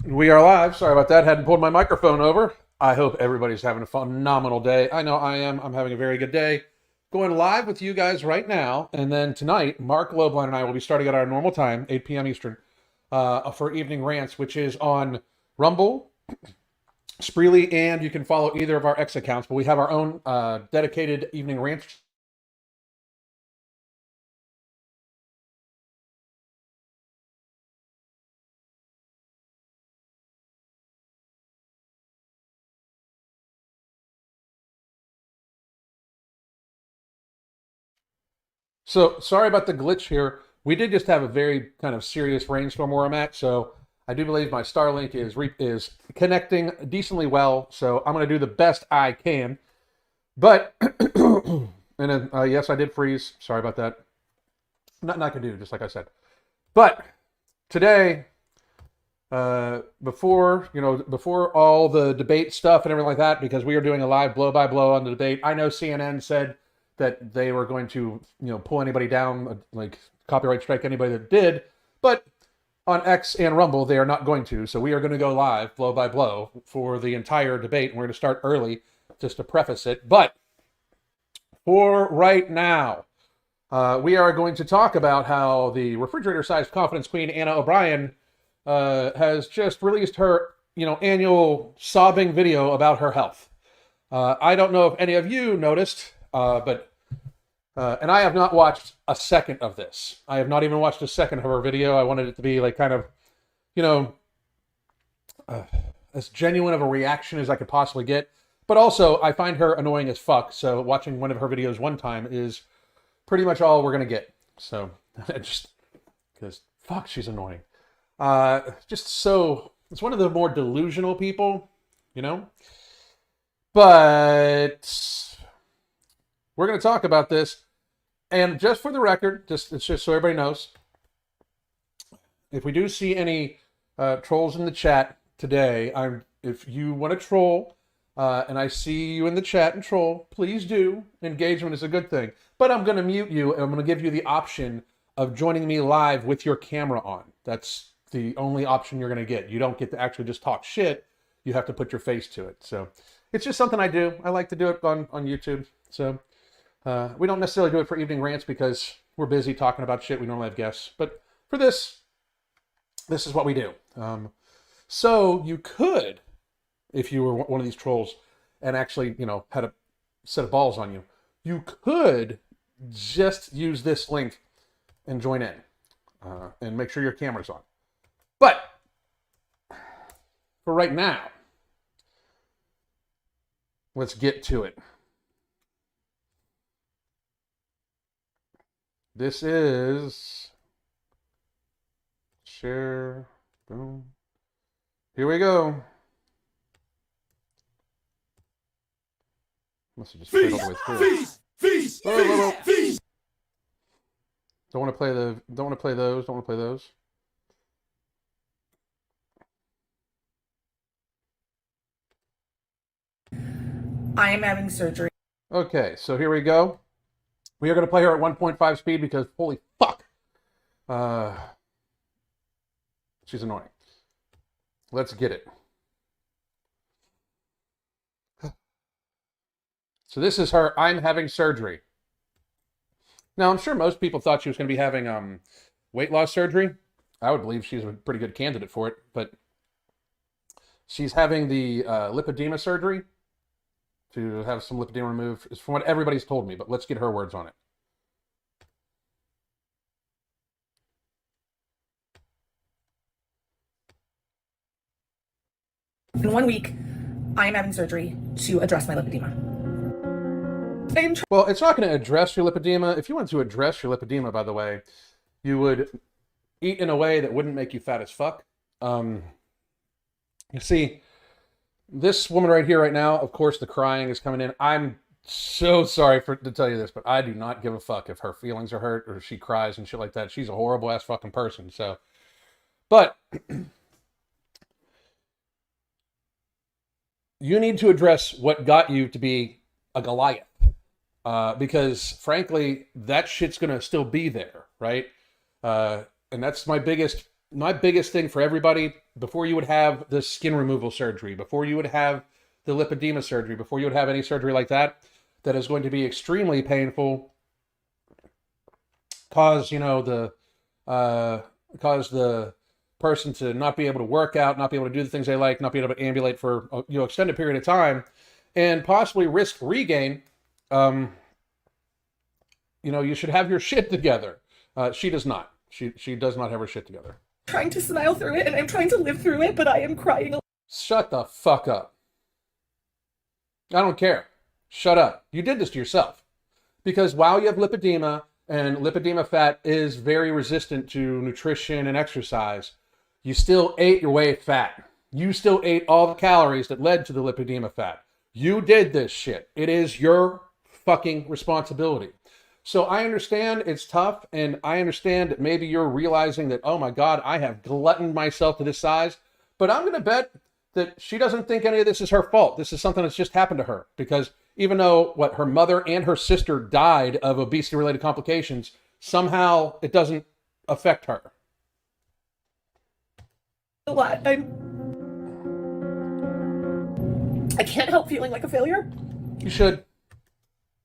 We are live. Sorry about that. Hadn't pulled my microphone over. I hope everybody's having a phenomenal day. I know I am. I'm having a very good day. Going live with you guys right now. And then tonight, Mark Loebline and I will be starting at our normal time, 8 p.m. Eastern, for Evening Rants, which is on Rumble, Spreely, and you can follow either of our X accounts. But we have our own dedicated Evening Rants. So sorry about the glitch here. We did just have a very kind of serious rainstorm where I'm at, so I do believe my Starlink is connecting decently well. So I'm going to do the best I can. But and then, yes, I did freeze. Sorry about that. Nothing I can do, just like I said. But today, before all the debate stuff and everything like that, because we are doing a live blow by blow on the debate. I know CNN said that they were going to, pull anybody down, like copyright strike anybody that did, but on X and Rumble, they are not going to. So we are going to go live, blow by blow, for the entire debate, and we're going to start early just to preface it. But for right now, we are going to talk about how the refrigerator-sized confidence queen, Anna O'Brien, has just released her, annual sobbing video about her health. I don't know if any of you noticed, and I have not watched a second of this. I have not even watched a second of her video. I wanted it to be like kind of, as genuine of a reaction as I could possibly get. But also, I find her annoying as fuck. So watching one of her videos one time is pretty much all we're gonna get. So just because fuck, she's annoying. Just so it's one of the more delusional people, But we're going to talk about this, and just for the record, it's just so everybody knows, if we do see any trolls in the chat today, if you want to troll, and I see you in the chat and troll, please do. Engagement is a good thing. But I'm going to mute you, and I'm going to give you the option of joining me live with your camera on. That's the only option you're going to get. You don't get to actually just talk shit. You have to put your face to it. So it's just something I do. I like to do it on YouTube. So we don't necessarily do it for Evening Rants because we're busy talking about shit. We normally have guests. But for this is what we do. So you could, if you were one of these trolls and actually, had a set of balls on you, you could just use this link and join in and make sure your camera's on. But for right now, let's get to it. This is share. Boom. Here we go. Must have just played all the way through. Feast. Don't want to play those. Don't want to play those. I am having surgery. Okay, so here we go. We are going to play her at 1.5 speed because holy fuck. She's annoying. Let's get it. So this is her, I'm having surgery. Now, I'm sure most people thought she was going to be having weight loss surgery. I would believe she's a pretty good candidate for it, but she's having the lipedema surgery to have some lipedema removed, is from what everybody's told me, but let's get her words on it. In 1 week, I am having surgery to address my lipedema. Well, it's not going to address your lipedema. If you wanted to address your lipedema, by the way, you would eat in a way that wouldn't make you fat as fuck. You see, this woman right here right now, of course, the crying is coming in. I'm so sorry to tell you this, but I do not give a fuck if her feelings are hurt or if she cries and shit like that. She's a horrible ass fucking person. So, but you need to address what got you to be a Goliath. Because frankly, that shit's going to still be there, right? And that's my biggest my biggest thing for everybody, before you would have the skin removal surgery, before you would have the lipedema surgery, before you would have any surgery like that, that is going to be extremely painful, cause the person to not be able to work out, not be able to do the things they like, not be able to ambulate for extended period of time, and possibly risk regain. You should have your shit together. She does not. She does not have her shit together. Trying to smile through it, and I'm trying to live through it, but I am crying. Shut the fuck up. I don't care. Shut up. You did this to yourself. Because while you have lipedema, and lipedema fat is very resistant to nutrition and exercise, you still ate your way fat. You still ate all the calories that led to the lipedema fat. You did this shit. It is your fucking responsibility. So I understand it's tough, and I understand that maybe you're realizing that, oh my God, I have gluttoned myself to this size, but I'm going to bet that she doesn't think any of this is her fault. This is something that's just happened to her, because even though her mother and her sister died of obesity-related complications, somehow it doesn't affect her. A lot. I can't help feeling like a failure. You should.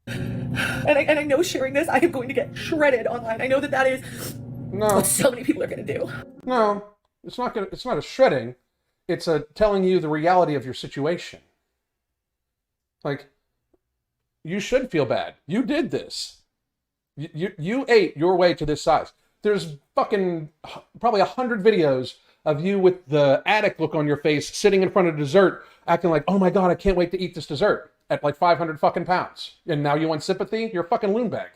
And I know sharing this, I am going to get shredded online. I know that is what so many people are going to do. No, it's not a shredding. It's a telling you the reality of your situation. Like, you should feel bad. You did this. You ate your way to this size. There's fucking probably 100 videos of you with the addict look on your face, sitting in front of dessert, acting like, oh my God, I can't wait to eat this dessert at like 500 fucking pounds. And now you want sympathy? You're a fucking loon bag.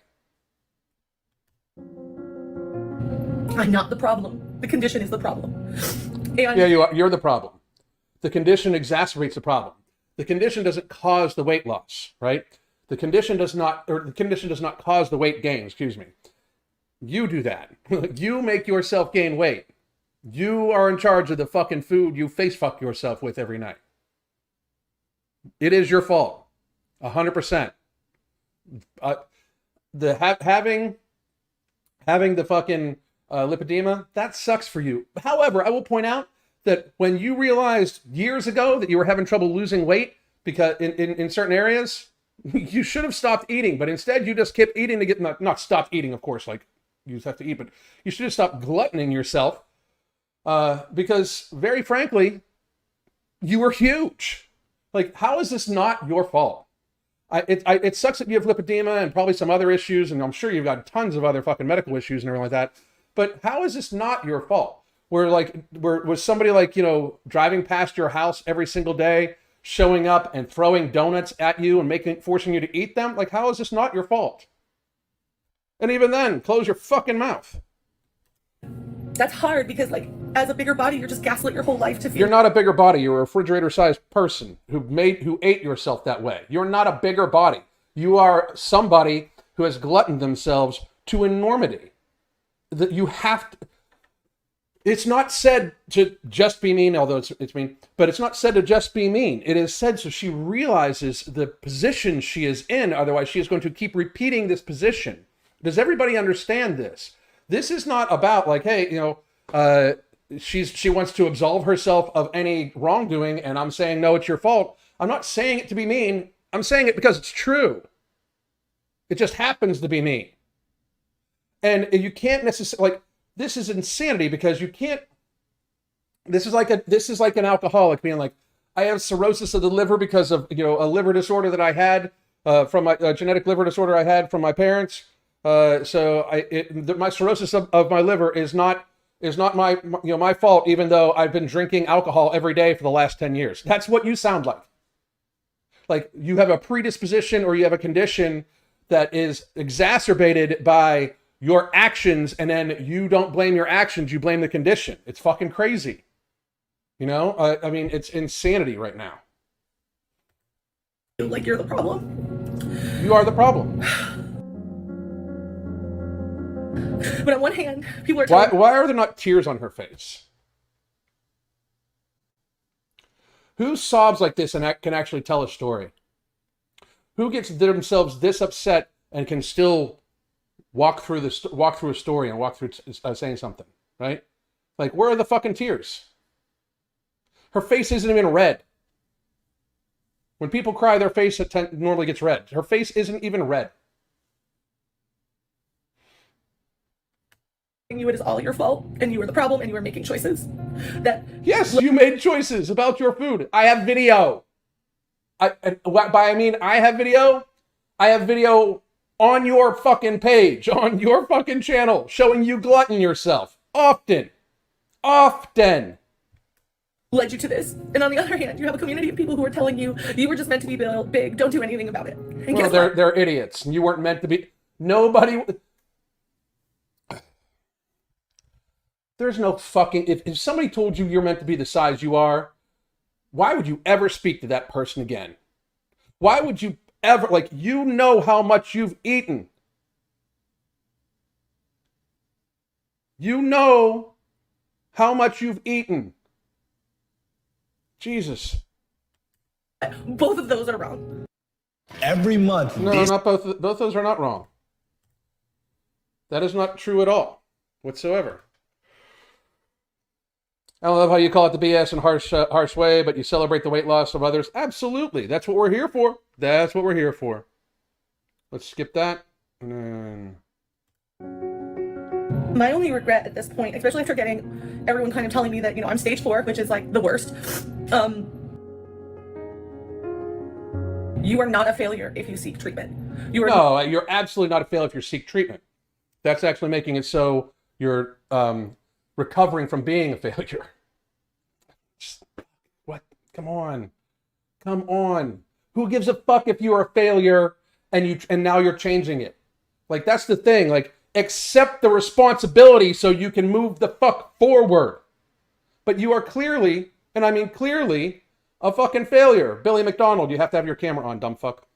I'm not the problem. The condition is the problem. And yeah, you are. You're the problem. The condition exacerbates the problem. The condition doesn't cause the weight loss, right? The condition does not cause the weight gain, excuse me. You do that. You make yourself gain weight. You are in charge of the fucking food you face fuck yourself with every night. It is your fault. 100%. Having the fucking lipedema, that sucks for you. However, I will point out that when you realized years ago that you were having trouble losing weight because in certain areas, you should have stopped eating, but instead you just kept eating to get, not stopped eating, of course, like you just have to eat, but you should have stopped gluttoning yourself because very frankly, you were huge. Like, how is this not your fault? It sucks that you have lipedema and probably some other issues, and I'm sure you've got tons of other fucking medical issues and everything like that. But how is this not your fault? Was somebody like, driving past your house every single day, showing up and throwing donuts at you and forcing you to eat them? Like, how is this not your fault? And even then, close your fucking mouth. That's hard because, like, as a bigger body, you're just gaslit your whole life to feel. You're not a bigger body. You're a refrigerator-sized person who ate yourself that way. You're not a bigger body. You are somebody who has gluttoned themselves to enormity. That you have to. It's not said to just be mean, although it's mean, but it's not said to just be mean. It is said so she realizes the position she is in. Otherwise, she is going to keep repeating this position. Does everybody understand this? This is not about like, hey, she wants to absolve herself of any wrongdoing, and I'm saying, no, it's your fault. I'm not saying it to be mean. I'm saying it because it's true. It just happens to be mean. And you can't necessarily, like, this is insanity because you can't, this is like an alcoholic being like, I have cirrhosis of the liver because of, a liver disorder that I had from my genetic liver disorder I had from my parents. My cirrhosis of my liver is not my fault, even though I've been drinking alcohol every day for the last 10 years. That's what you sound like. Like you have a predisposition or you have a condition that is exacerbated by your actions, and then you don't blame your actions, you blame the condition. It's fucking crazy. It's insanity right now. Like you're the problem. You are the problem. But on one hand, people are telling why are there not tears on her face? Who sobs like this and can actually tell a story? Who gets themselves this upset and can still walk through a story and walk through saying something, right? Like, where are the fucking tears? Her face isn't even red. When people cry, their face normally gets red. Her face isn't even red. You, it is all your fault, and you were the problem, and you were making choices that... Yes, you made choices about your food. I have video. I have video. I have video on your fucking page, on your fucking channel, showing you glutton yourself. Often. Led you to this. And on the other hand, you have a community of people who are telling you, you were just meant to be big, don't do anything about it. And well, they're idiots. You weren't meant to be... Nobody... There's no fucking... If somebody told you you're meant to be the size you are, why would you ever speak to that person again? Why would you ever... Like, you know how much you've eaten. You know how much you've eaten. Jesus. Both of those are wrong. Every month. No, not both. Both those are not wrong. That is not true at all, whatsoever. I love how you call it the BS in harsh way, but you celebrate the weight loss of others. Absolutely. That's what we're here for. That's what we're here for. Let's skip that. And then... My only regret at this point, especially after getting everyone kind of telling me that, you know, I'm stage 4, which is like the worst. You are not a failure if you seek treatment. No, you're absolutely not a failure if you seek treatment. That's actually making it so you're recovering from being a failure. What? Come on. Who gives a fuck if you're a failure and now you're changing it? Like, that's the thing. Like, accept the responsibility so you can move the fuck forward. But you are clearly, and I mean clearly, a fucking failure. Billy McDonald, you have to have your camera on, dumb fuck.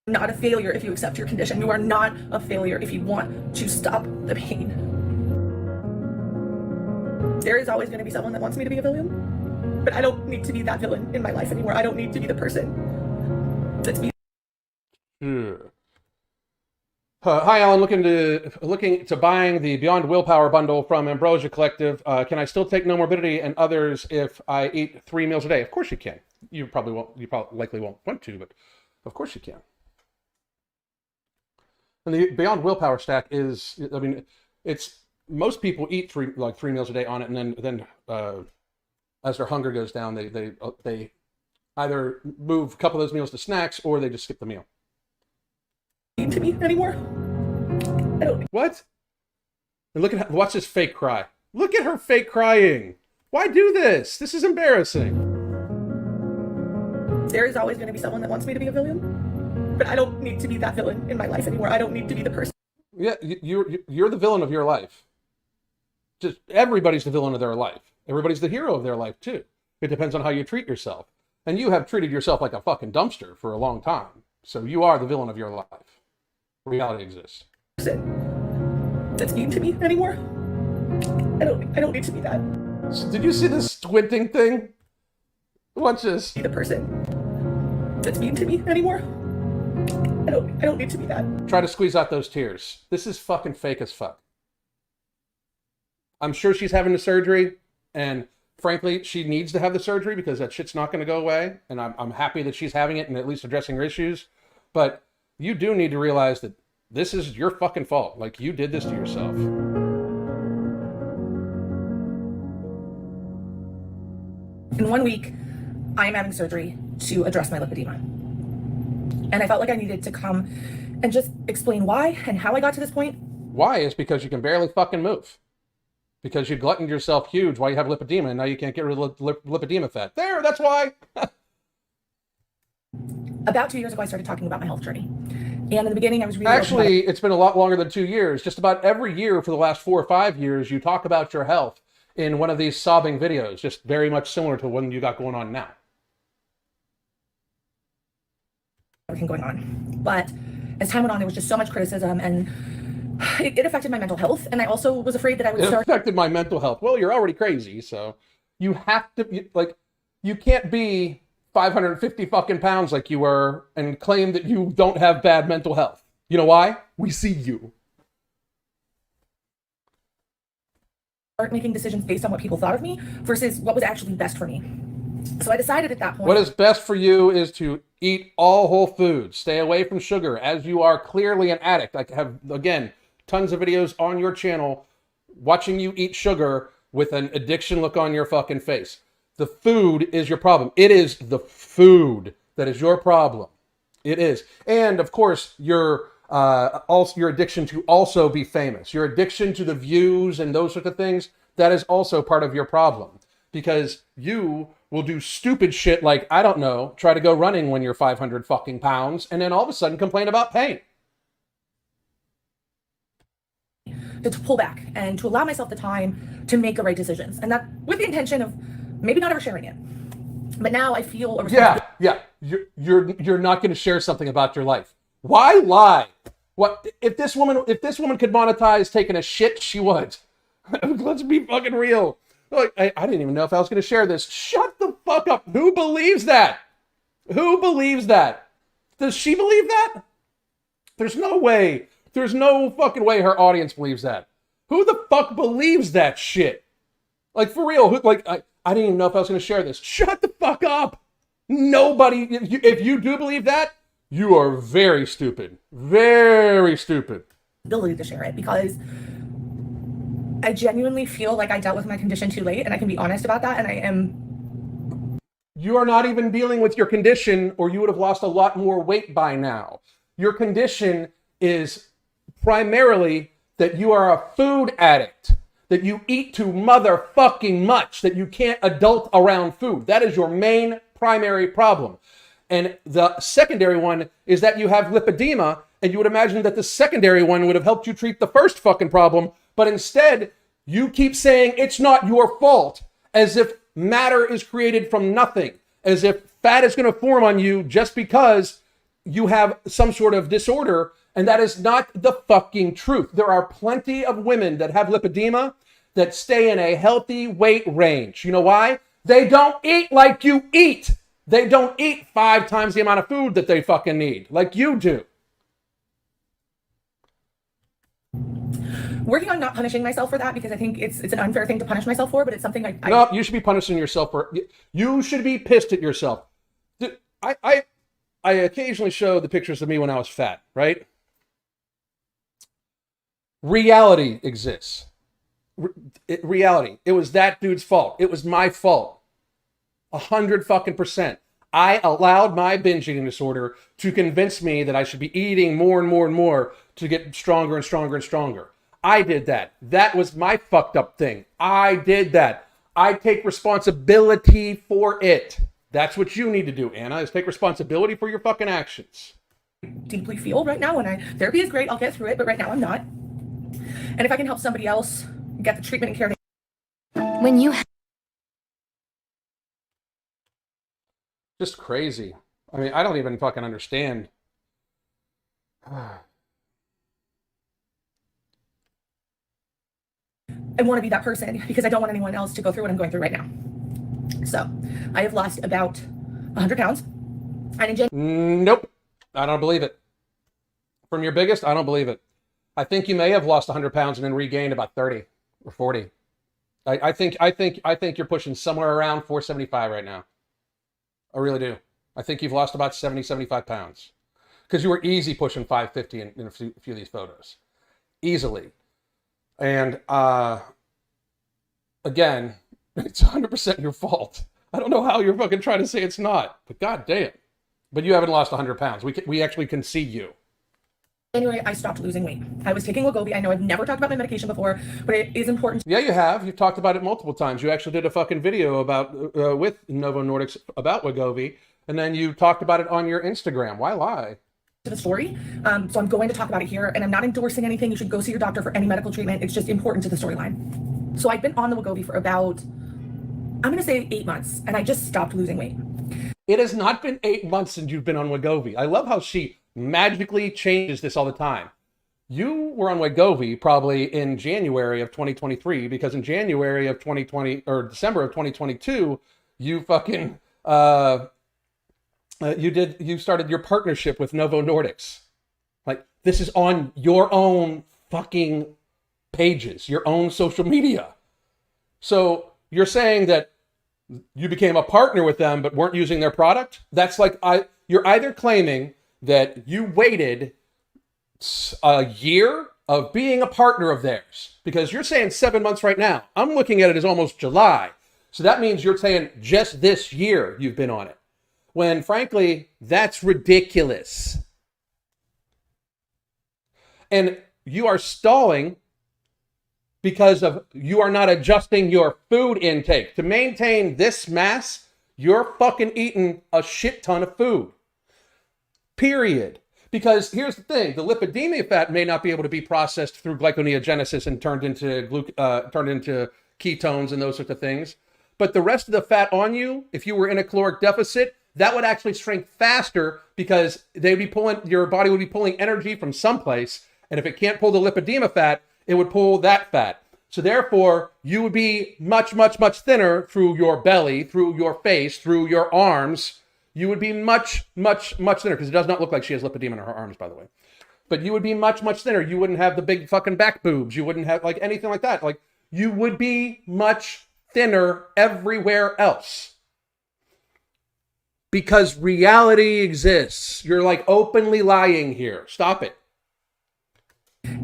Not a failure if you accept your condition. You are not a failure if you want to stop the pain. There is always going to be someone that wants me to be a villain, but I don't need to be that villain in my life anymore. I don't need to be the person that's being... Hi, Alan. Looking to buying the Beyond Willpower bundle from Ambrosia Collective. Can I still take No Morbidity and others if I eat 3 meals a day? Of course you can. You probably won't. You probably likely won't want to, but of course you can. And the Beyond Willpower stack is, I mean, it's most people eat 3 meals a day on it, and then as their hunger goes down, they either move a couple of those meals to snacks or they just skip the meal. To me anymore. I don't... What? And watch this fake cry. Look at her fake crying. Why do this? This is embarrassing. There is always going to be someone that wants me to be a villain, but I don't need to be that villain in my life anymore. I don't need to be the person. Yeah, you're the villain of your life. Just everybody's the villain of their life. Everybody's the hero of their life too. It depends on how you treat yourself. And you have treated yourself like a fucking dumpster for a long time. So you are the villain of your life. Reality exists. That's mean to me anymore. I don't need to be that. So did you see this squinting thing? Watch this. Be the person that's mean to me anymore. I don't need to be that. Try to squeeze out those tears. This is fucking fake as fuck. I'm sure she's having the surgery, and frankly, she needs to have the surgery because that shit's not going to go away. And I'm happy that she's having it and at least addressing her issues. But you do need to realize that this is your fucking fault. Like, you did this to yourself. In 1 week, I am having surgery to address my lipedema. And I felt like I needed to come and just explain why and how I got to this point. Why is because you can barely fucking move. Because you gluttoned yourself huge while you have lipedema, and now you can't get rid of lipedema fat. There, that's why. About 2 years ago, I started talking about my health journey. And in the beginning, I was really... Actually, it's been a lot longer than 2 years. Just about every year for the last 4 or 5 years, you talk about your health in one of these sobbing videos, just very much similar to one you got going on now. Everything going on. But as time went on, there was just so much criticism, and it affected my mental health. And I also was afraid that I would start... It affected my mental health. Well, you're already crazy, so you have to... you can't be 550 fucking pounds like you were and claim that you don't have bad mental health. You know why? We see you. Start making decisions based on what people thought of me versus what was actually best for me. So I decided at that point. What is best for you is to eat all whole foods. Stay away from sugar, as you are clearly an addict. I have, again, tons of videos on your channel watching you eat sugar with an addiction look on your fucking face. The food is your problem. It is the food that is your problem. It is. And of course, your addiction to also be famous, your addiction to the views and those sorts of things, that is also part of your problem. Because you will do stupid shit like, I don't know, try to go running when you're 500 fucking pounds, and then all of a sudden complain about pain. To pull back and to allow myself the time to make the right decisions. And that with the intention of maybe not ever sharing it. But now I feel a responsibility. Yeah. You're not going to share something about your life. Why lie? What if this woman could monetize taking a shit, she would. Let's be fucking real. Look, I didn't even know if I was going to share this. Shut the fuck up. Who believes that? Who believes that? Does she believe that? There's no way. There's no fucking way her audience believes that. Who the fuck believes that shit? Like, for real. I didn't even know if I was going to share this. Shut the fuck up. Nobody. If you do believe that, you are very stupid. Very stupid. To share it because I genuinely feel like I dealt with my condition too late, and I can be honest about that. And I am. You are not even dealing with your condition, or you would have lost a lot more weight by now. Your condition is primarily that you are a food addict, that you eat too motherfucking much, that you can't adult around food. That is your main primary problem. And the secondary one is that you have lipedema, and you would imagine that the secondary one would have helped you treat the first fucking problem, but instead you keep saying it's not your fault, as if matter is created from nothing, as if fat is going to form on you just because you have some sort of disorder. And that is not the fucking truth. There are plenty of women that have lipedema that stay in a healthy weight range. You know why? They don't eat like you eat. They don't eat 5 times the amount of food that they fucking need, like you do. Working on not punishing myself for that, because I think it's an unfair thing to punish myself for, but it's something No, you should be punishing yourself for. You should be pissed at yourself. I occasionally show the pictures of me when I was fat, right? Reality exists. Reality. It was that dude's fault. It was my fault. 100 fucking %. I allowed my binge eating disorder to convince me that I should be eating more and more and more to get stronger and stronger and stronger. I did that. That was my fucked up thing. I did that. I take responsibility for it. That's what you need to do, Anna, is take responsibility for your fucking actions. Deeply feel right now. Therapy is great. I'll get through it, but right now I'm not. And if I can help somebody else get the treatment and care When you Just crazy. I mean, I don't even fucking understand. I want to be that person because I don't want anyone else to go through what I'm going through right now. So I have lost about 100 pounds. And in Nope. I don't believe it. From your biggest, I don't believe it. I think you may have lost 100 pounds and then regained about 30 or 40. I think you're pushing somewhere around 475 right now. I really do. I think you've lost about 70, 75 pounds. Because you were easy pushing 550 in a few of these photos. Easily. And again, it's 100% your fault. I don't know how you're fucking trying to say it's not. But goddamn. But you haven't lost 100 pounds. We actually can see you. January, I stopped losing weight. I was taking Wegovy. I know I've never talked about my medication before, but it is important. Yeah, you have. You've talked about it multiple times. You actually did a fucking video about with Novo Nordisk about Wegovy, and then you talked about it on your Instagram. Why lie? To the story. So I'm going to talk about it here, and I'm not endorsing anything. You should go see your doctor for any medical treatment. It's just important to the storyline. So I've been on the Wegovy for about, I'm going to say 8 months, and I just stopped losing weight. It has not been 8 months since you've been on Wegovy. I love how she magically changes this all the time. You were on Wegovy probably in January of 2023, because in January of 2020 or December of 2022, you fucking You started your partnership with Novo Nordics. Like, this is on your own fucking pages, your own social media. So you're saying that you became a partner with them but weren't using their product? That's like, you're either claiming that you waited a year of being a partner of theirs, because you're saying 7 months right now. I'm looking at it as almost July. So that means you're saying just this year you've been on it. When frankly, that's ridiculous. And you are stalling because of you are not adjusting your food intake. To maintain this mass, you're fucking eating a shit ton of food. Period. Because here's the thing, the lipidemia fat may not be able to be processed through glyconeogenesis and turned into ketones and those sorts of things. But the rest of the fat on you, if you were in a caloric deficit, that would actually shrink faster because your body would be pulling energy from someplace. And if it can't pull the lipidemia fat, it would pull that fat. So therefore, you would be much, much, much thinner through your belly, through your face, through your arms. You would be much, much, much thinner, because it does not look like she has lipedema in her arms, by the way. But you would be much, much thinner. You wouldn't have the big fucking back boobs. You wouldn't have like anything like that. Like, you would be much thinner everywhere else. Because reality exists. You're like openly lying here. Stop it.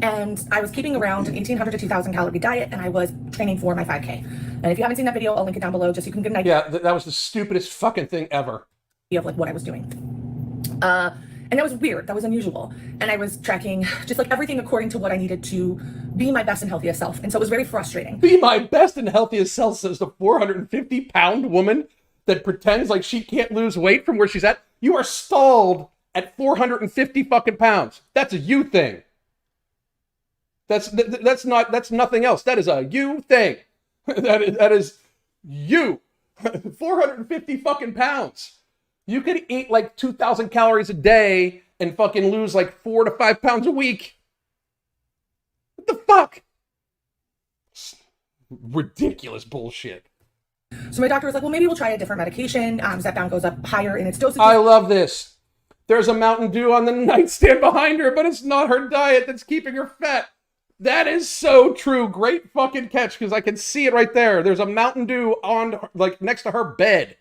And I was keeping around an 1,800 to 2,000 calorie diet, and I was training for my 5K. And if you haven't seen that video, I'll link it down below just so you can get an idea. Yeah, that was the stupidest fucking thing ever. Of like what I was doing. And that was weird. That was unusual. And I was tracking just like everything according to what I needed to be my best and healthiest self. And so it was very frustrating. Be my best and healthiest self, says the 450-pound woman that pretends like she can't lose weight from where she's at. You are stalled at 450 fucking pounds. That's a you thing. That's nothing else. That is a you thing. That is you. 450 fucking pounds. You could eat like 2,000 calories a day and fucking lose like 4 to 5 pounds a week. What the fuck? Ridiculous bullshit. So my doctor was like, well, maybe we'll try a different medication. Zepbound goes up higher in its dosage. I love this. There's a Mountain Dew on the nightstand behind her, but it's not her diet that's keeping her fat. That is so true. Great fucking catch, because I can see it right there. There's a Mountain Dew on, like, next to her bed.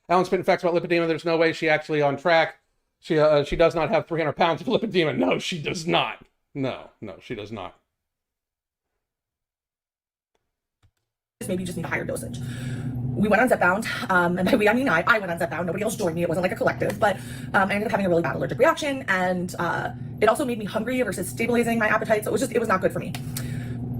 Alan spitting facts about lipedema. There's no way she actually on track. She does not have 300 pounds of lipedema. No, she does not. No, she does not. Maybe you just need a higher dosage. We went on Zepbound, and by we, I mean I went on Zepbound. Nobody else joined me. It wasn't like a collective, but I ended up having a really bad allergic reaction, and it also made me hungry versus stabilizing my appetite, so it was not good for me.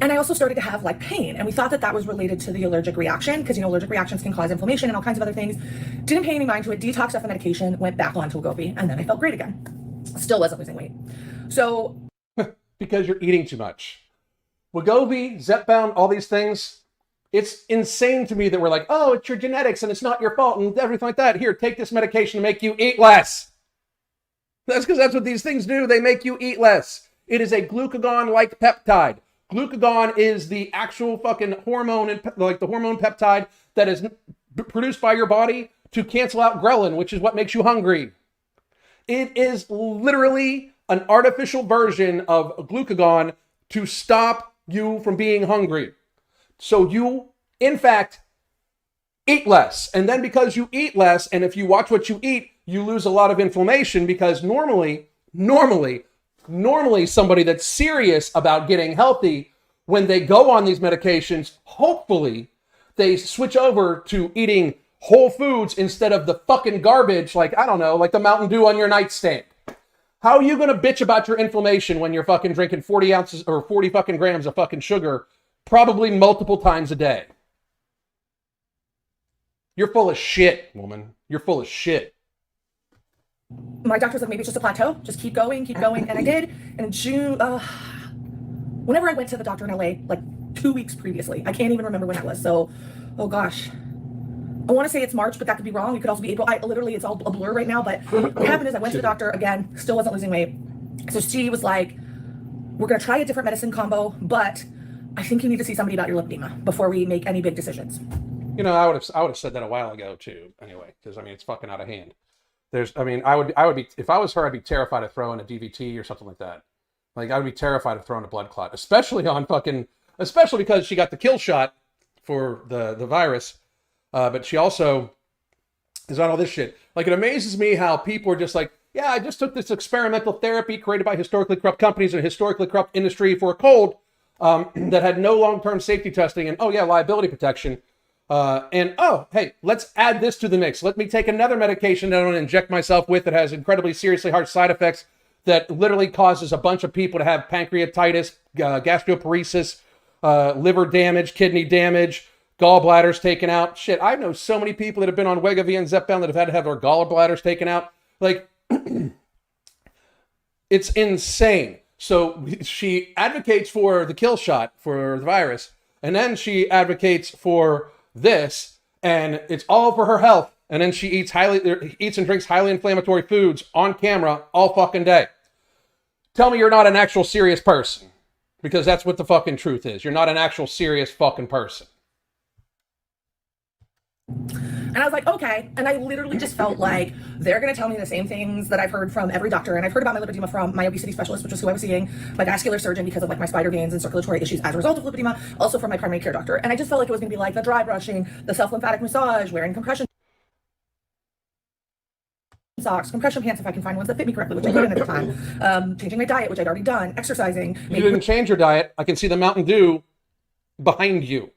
And I also started to have like pain, and we thought that was related to the allergic reaction, because allergic reactions can cause inflammation and all kinds of other things. Didn't pay any mind to it, detoxed off the medication, went back on to Wegovy, and then I felt great again. Still wasn't losing weight. So because you're eating too much. Wegovy, Zepbound, all these things, it's insane to me that we're like, oh, it's your genetics and it's not your fault and everything like that. Here, take this medication to make you eat less. That's because that's what these things do. They make you eat less. It is a glucagon-like peptide. Glucagon is the actual fucking hormone, and like the hormone peptide that is produced by your body to cancel out ghrelin, which is what makes you hungry. It is literally an artificial version of glucagon to stop you from being hungry. So you, in fact, eat less. And then because you eat less, and if you watch what you eat, you lose a lot of inflammation, because normally somebody that's serious about getting healthy, when they go on these medications, hopefully they switch over to eating whole foods instead of the fucking garbage, like, I don't know, like the Mountain Dew on your nightstand. How are you going to bitch about your inflammation when you're fucking drinking 40 ounces or 40 fucking grams of fucking sugar, probably multiple times a day? You're full of shit, woman. You're full of shit. My doctor was like, maybe it's just a plateau. Just keep going. And I did. And in June, whenever I went to the doctor in LA, like 2 weeks previously, I can't even remember when that was. So, oh gosh. I want to say it's March, but that could be wrong. It could also be April. Literally, it's all a blur right now. But what happened is I went to the doctor again, still wasn't losing weight. So she was like, we're going to try a different medicine combo, but I think you need to see somebody about your lipedema before we make any big decisions. You know, I would have said that a while ago too. Anyway, because I mean, it's fucking out of hand. I mean, I would be, if I was her, I'd be terrified of throwing a DVT or something like that. Like, I would be terrified of throwing a blood clot, especially because she got the kill shot for the virus, but she also is on all this shit. Like, it amazes me how people are just like, yeah, I just took this experimental therapy created by historically corrupt companies and a historically corrupt industry for a cold that had no long-term safety testing and, oh yeah, liability protection. And, oh, hey, let's add this to the mix. Let me take another medication that I want to inject myself with that has incredibly seriously harsh side effects that literally causes a bunch of people to have pancreatitis, gastroparesis, liver damage, kidney damage, gallbladders taken out. Shit, I know so many people that have been on Wegovy and Zepbound that have had to have their gallbladders taken out. Like, it's insane. So she advocates for the kill shot for the virus, and then she advocates for this, and it's all for her health. And then she eats and drinks highly inflammatory foods on camera all fucking day. Tell me you're not an actual serious person, because that's what the fucking truth is. You're not an actual serious fucking person. And I was like, okay. And I literally just felt like they're going to tell me the same things that I've heard from every doctor. And I've heard about my lipedema from my obesity specialist, which is who I was seeing, my vascular surgeon, because of like my spider veins and circulatory issues as a result of lipedema, also from my primary care doctor. And I just felt like it was going to be like the dry brushing, the self-lymphatic massage, wearing compression socks, compression pants if I can find ones that fit me correctly, which I couldn't at the time, changing my diet, which I'd already done, exercising. You didn't change your diet. I can see the Mountain Dew behind you.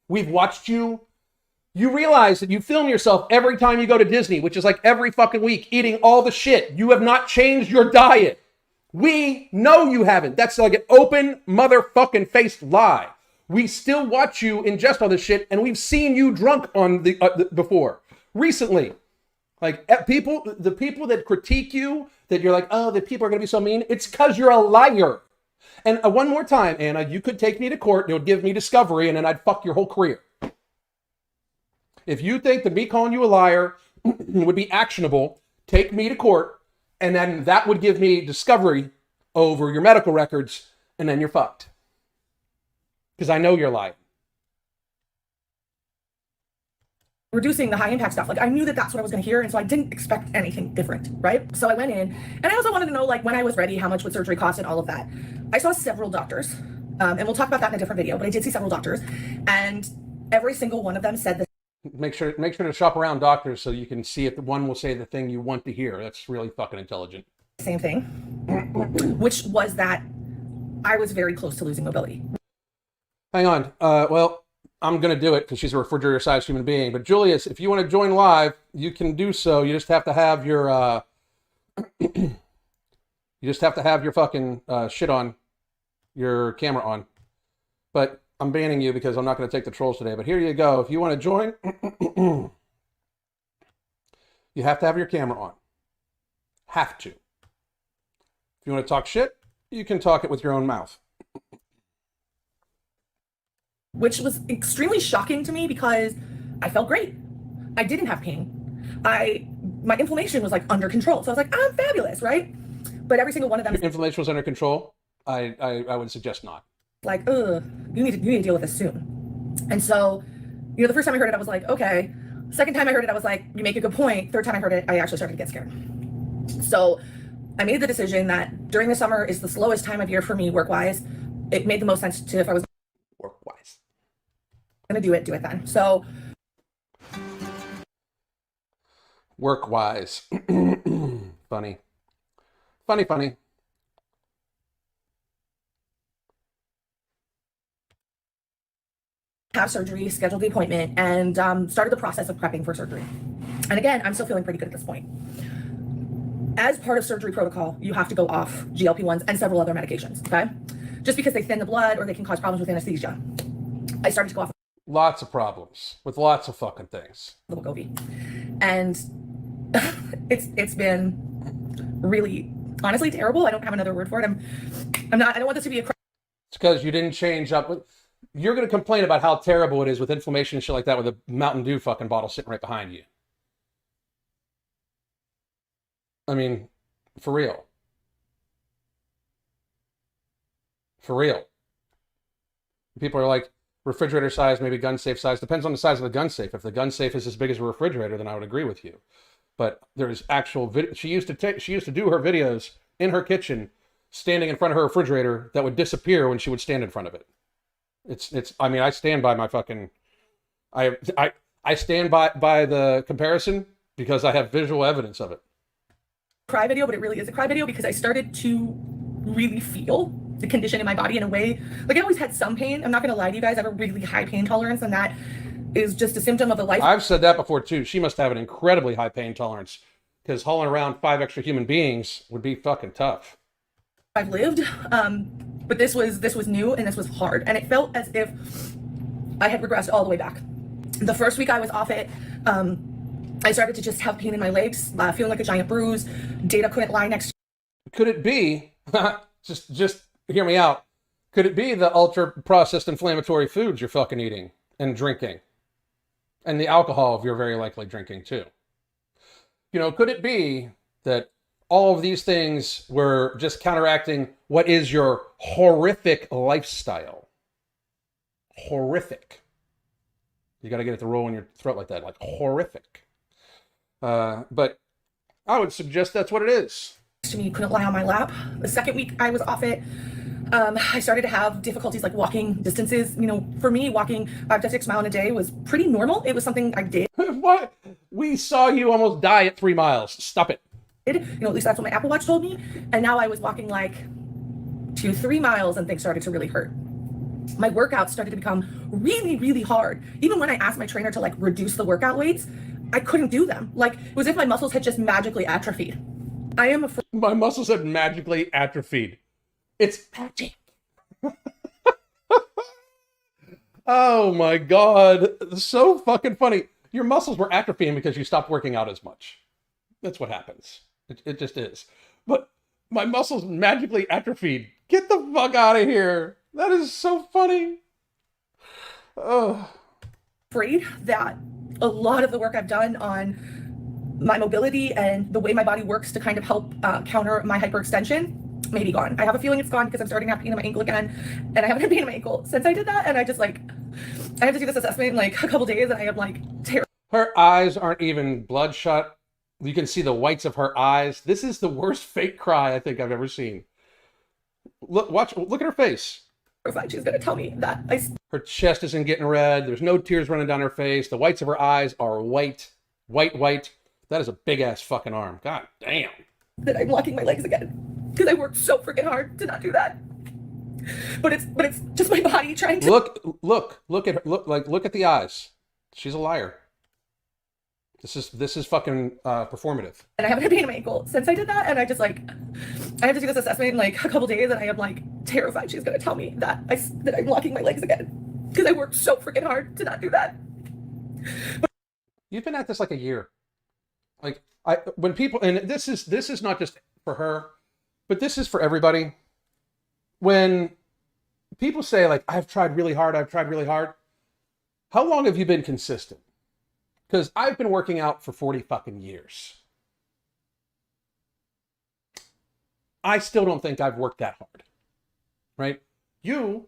We've watched you. You realize that you film yourself every time you go to Disney, which is like every fucking week, eating all the shit. You have not changed your diet. We know you haven't. That's like an open motherfucking faced lie. We still watch you ingest all this shit, and we've seen you drunk on the before recently. Like, the people that critique you, that you're like, oh, the people are going to be so mean. It's because you're a liar. And one more time, Anna, you could take me to court, and it would give me discovery, and then I'd fuck your whole career. If you think that me calling you a liar would be actionable, take me to court, and then that would give me discovery over your medical records, and then you're fucked. Because I know you're lying. Reducing the high impact stuff. Like, I knew that that's what I was going to hear. And so I didn't expect anything different, right? So I went in, and I also wanted to know, like, when I was ready, how much would surgery cost and all of that. I saw several doctors, and we'll talk about that in a different video, but I did see several doctors, and every single one of them said the Make sure to shop around doctors so you can see if the one will say the thing you want to hear. That's really fucking intelligent. same thing, which was that I was very close to losing mobility. Hang on. Well, I'm going to do it because she's a refrigerator-sized human being. But Julius, if you want to join live, you can do so. You just have to have your you just have to have your fucking shit on, your camera on. But I'm banning you because I'm not going to take the trolls today. But here you go. If you want to join, you have to have your camera on. Have to. If you want to talk shit, you can talk it with your own mouth. Which was extremely shocking to me because I felt great. I didn't have pain. My inflammation was like under control. So I was like, I'm fabulous, right? But every single one of them. If inflammation was under control, I would suggest not. Like, you need to deal with this soon. And so, you know, the first time I heard it, I was like, okay. Second time I heard it, I was like, you make a good point. Third time I heard it, I actually started to get scared. So I made the decision that during the summer is the slowest time of year for me work-wise. It made the most sense to, if I was Work-wise. going to do it then. So Work-wise. Funny. have surgery, scheduled the appointment, and started the process of prepping for surgery. And again, I'm still feeling pretty good at this point. As part of surgery protocol, you have to go off GLP-1s and several other medications, okay? Just because they thin the blood or they can cause problems with anesthesia. I started to go off Lots of problems with lots of fucking things. the Wegovy. And it's been really, honestly, terrible. I don't have another word for it. I don't want this to be a It's because you didn't change up. You're going to complain about how terrible it is with inflammation and shit like that with a Mountain Dew fucking bottle sitting right behind you. I mean, for real. For real. People are like, refrigerator size, maybe gun safe size. Depends on the size of the gun safe. If the gun safe is as big as a refrigerator, then I would agree with you. But there's actual video. She used to do her videos in her kitchen, standing in front of her refrigerator that would disappear when she would stand in front of it. I mean, I stand by my fucking, I stand by the comparison because I have visual evidence of it. Cry video, but it really is a cry video because I started to really feel the condition in my body in a way. Like, I always had some pain. I'm not going to lie to you guys. I have a really high pain tolerance, and that is just a symptom of the life. I've said that before too. She must have an incredibly high pain tolerance because hauling around 5 extra human beings would be fucking tough. I've lived, but this was new and this was hard, and it felt as if I had regressed all the way back. The first week I was off it, I started to just have pain in my legs, feeling like a giant bruise. Data couldn't lie next. Could it be? just hear me out. Could it be the ultra processed inflammatory foods you're fucking eating and drinking, and the alcohol you're very likely drinking too? You know, could it be that all of these things were just counteracting what is your horrific lifestyle? Horrific. You got to get it to roll in your throat like that, like horrific. But I would suggest that's what it is. To me, couldn't lie on my lap. The second week I was off it, I started to have difficulties like walking distances. You know, for me, walking 5 to 6 miles a day was pretty normal. It was something I did. What? We saw you almost die at 3 miles. Stop it. You know, at least that's what my Apple Watch told me. And now I was walking like 2-3 miles and things started to really hurt. My workouts started to become really, really hard. Even when I asked my trainer to like reduce the workout weights, I couldn't do them. Like, it was as if my muscles had just magically atrophied. I am afraid. My muscles had magically atrophied. It's magic. Oh my God. So fucking funny. Your muscles were atrophying because you stopped working out as much. That's what happens. It just is. But my muscles magically atrophied. Get the fuck out of here. That is so funny. Oh. Afraid that a lot of the work I've done on my mobility and the way my body works to kind of help counter my hyperextension may be gone. I have a feeling it's gone because I'm starting to have pain in my ankle again, and I haven't had pain in my ankle since I did that. And I just like, I have to do this assessment in like a couple days, and I am like terrible. Her eyes aren't even bloodshot. You can see the whites of her eyes. This is the worst fake cry I think I've ever seen. Look at her face. She's gonna tell me that her chest isn't getting red. There's no tears running down her face. The whites of her eyes are white. That is a big ass fucking arm. God damn. That I'm locking my legs again because I worked so freaking hard to not do that. But it's just my body trying to look at her. Look at the eyes. She's a liar. This is fucking performative. And I haven't had pain in my ankle since I did that, and I just like, I have to do this assessment in like a couple days, and I am like terrified she's gonna tell me that I'm locking my legs again because I worked so freaking hard to not do that. You've been at this like a year. Like when people, and this is not just for her, but this is for everybody. When people say like, I've tried really hard, how long have you been consistent? Because I've been working out for 40 fucking years. I still don't think I've worked that hard, right? You,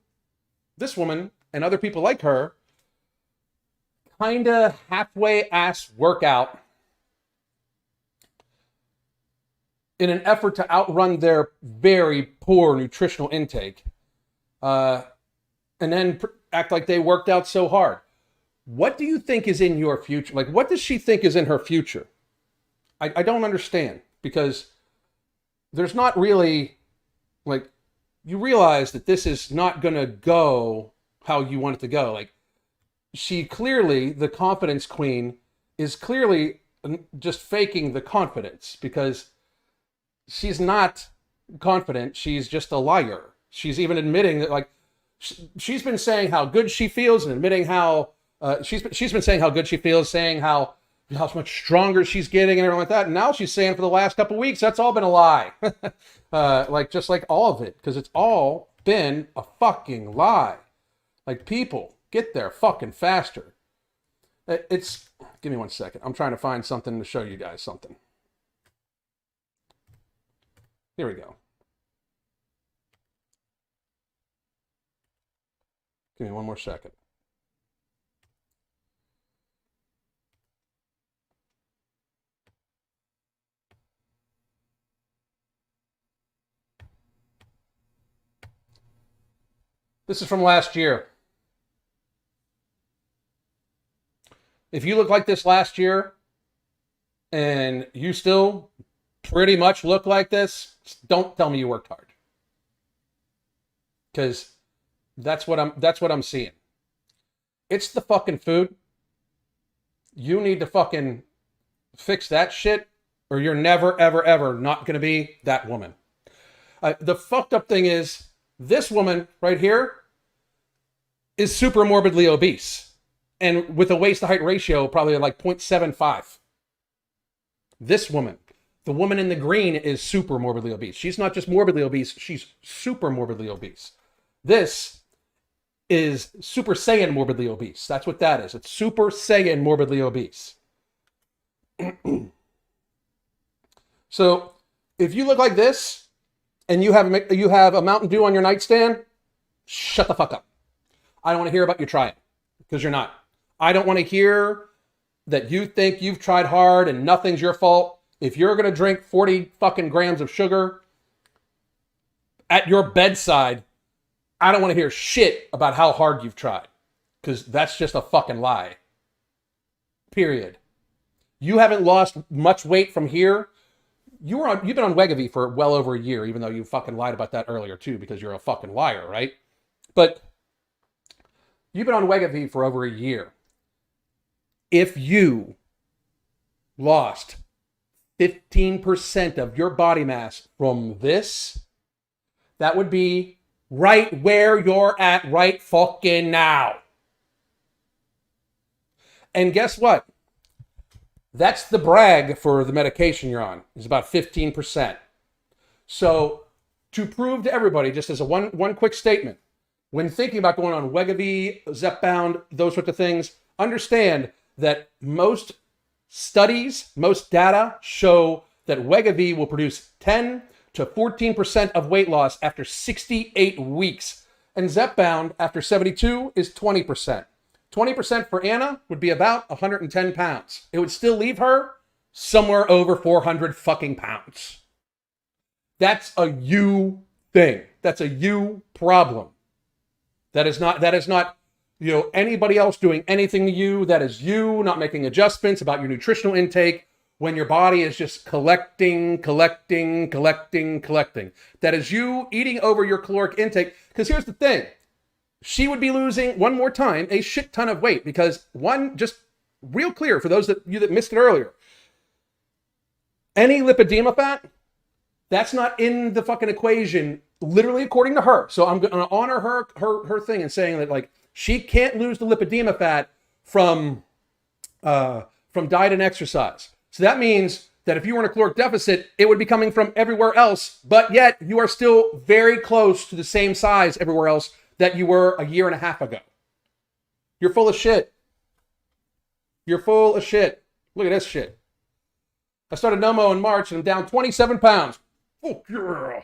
this woman, and other people like her, kind of halfway ass workout in an effort to outrun their very poor nutritional intake, and then act like they worked out so hard. What do you think is in your future? Like, what does she think is in her future? I don't understand, because there's not really, like, you realize that this is not going to go how you want it to go. Like, she clearly, the confidence queen, is clearly just faking the confidence, because she's not confident. She's just a liar. She's even admitting that, like, she's been saying how good she feels and admitting how she's been saying how good she feels, saying how much stronger she's getting and everything like that. And now she's saying for the last couple of weeks, that's all been a lie. Just like all of it, because it's all been a fucking lie. Like, people, get there fucking faster. Give me 1 second. I'm trying to find something to show you guys something. Here we go. Give me 1 more second. This is from last year. If you look like this last year and you still pretty much look like this, don't tell me you worked hard. Because that's what I'm seeing. It's the fucking food. You need to fucking fix that shit, or you're never, ever, ever not going to be that woman. The fucked up thing is, this woman right here is super morbidly obese. And with a waist-to-height ratio, probably like 0.75. This woman, the woman in the green, is super morbidly obese. She's not just morbidly obese, she's super morbidly obese. This is Super Saiyan morbidly obese. That's what that is. It's Super Saiyan morbidly obese. So, if you look like this, and you have a Mountain Dew on your nightstand, shut the fuck up. I don't want to hear about you trying, because you're not. I don't want to hear that you think you've tried hard and nothing's your fault. If you're going to drink 40 fucking grams of sugar at your bedside, I don't want to hear shit about how hard you've tried, because that's just a fucking lie. Period. You haven't lost much weight from here. You've been on Wegovy for well over a year, even though you fucking lied about that earlier too, because you're a fucking liar, right? But you've been on Wegovy for over a year. If you lost 15% of your body mass from this, that would be right where you're at right fucking now. And guess what? That's the brag for the medication you're on, is about 15%. So to prove to everybody, just as a one quick statement, when thinking about going on Wegovy, Zepbound, those sorts of things, understand that most studies, most data show that Wegovy will produce 10 to 14% of weight loss after 68 weeks. And Zepbound after 72 is 20%. 20% for Anna would be about 110 pounds. It would still leave her somewhere over 400 fucking pounds. That's a you thing. That's a you problem. That is not, anybody else doing anything to you. That is you not making adjustments about your nutritional intake when your body is just collecting. That is you eating over your caloric intake. Because here's the thing. She would be losing, one more time, a shit ton of weight. Because one, just real clear for those that missed it earlier. Any lipedema fat, that's not in the fucking equation, literally according to her. So I'm going to honor her thing and saying that, like, she can't lose the lipedema fat from diet and exercise. So that means that if you were in a caloric deficit, it would be coming from everywhere else, but yet you are still very close to the same size everywhere else that you were a year and a half ago. You're full of shit. You're full of shit. Look at this shit. I started Nomo in March and I'm down 27 pounds. Oh, yeah.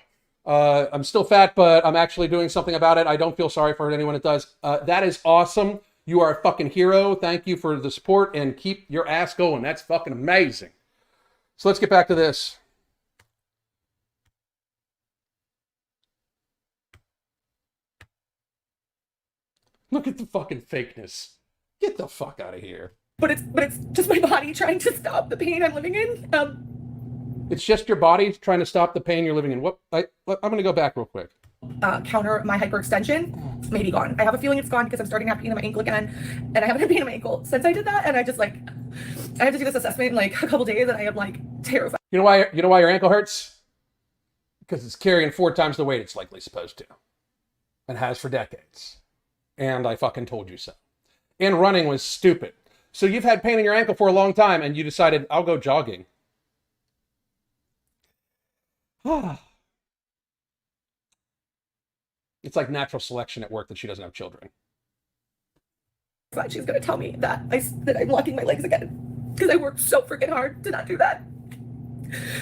I'm still fat, but I'm actually doing something about it. I don't feel sorry for anyone that does. That is awesome. You are a fucking hero. Thank you for the support and keep your ass going. That's fucking amazing. So let's get back to this. Look at the fucking fakeness. Get the fuck out of here. But it's just my body trying to stop the pain I'm living in. It's just your body trying to stop the pain you're living in. I'm going to go back real quick. Counter my hyperextension, maybe gone. I have a feeling it's gone because I'm starting to have pain in my ankle again, and I haven't had pain in my ankle since I did that. And I just I have to do this assessment in like a couple days, and I am like terrified. You know why your ankle hurts? Because it's carrying 4 times the weight it's likely supposed to, and has for decades. And I fucking told you so. And running was stupid. So you've had pain in your ankle for a long time, and you decided, I'll go jogging. It's like natural selection at work that she doesn't have children. She's gonna tell me that I'm locking my legs again because I worked so freaking hard to not do that.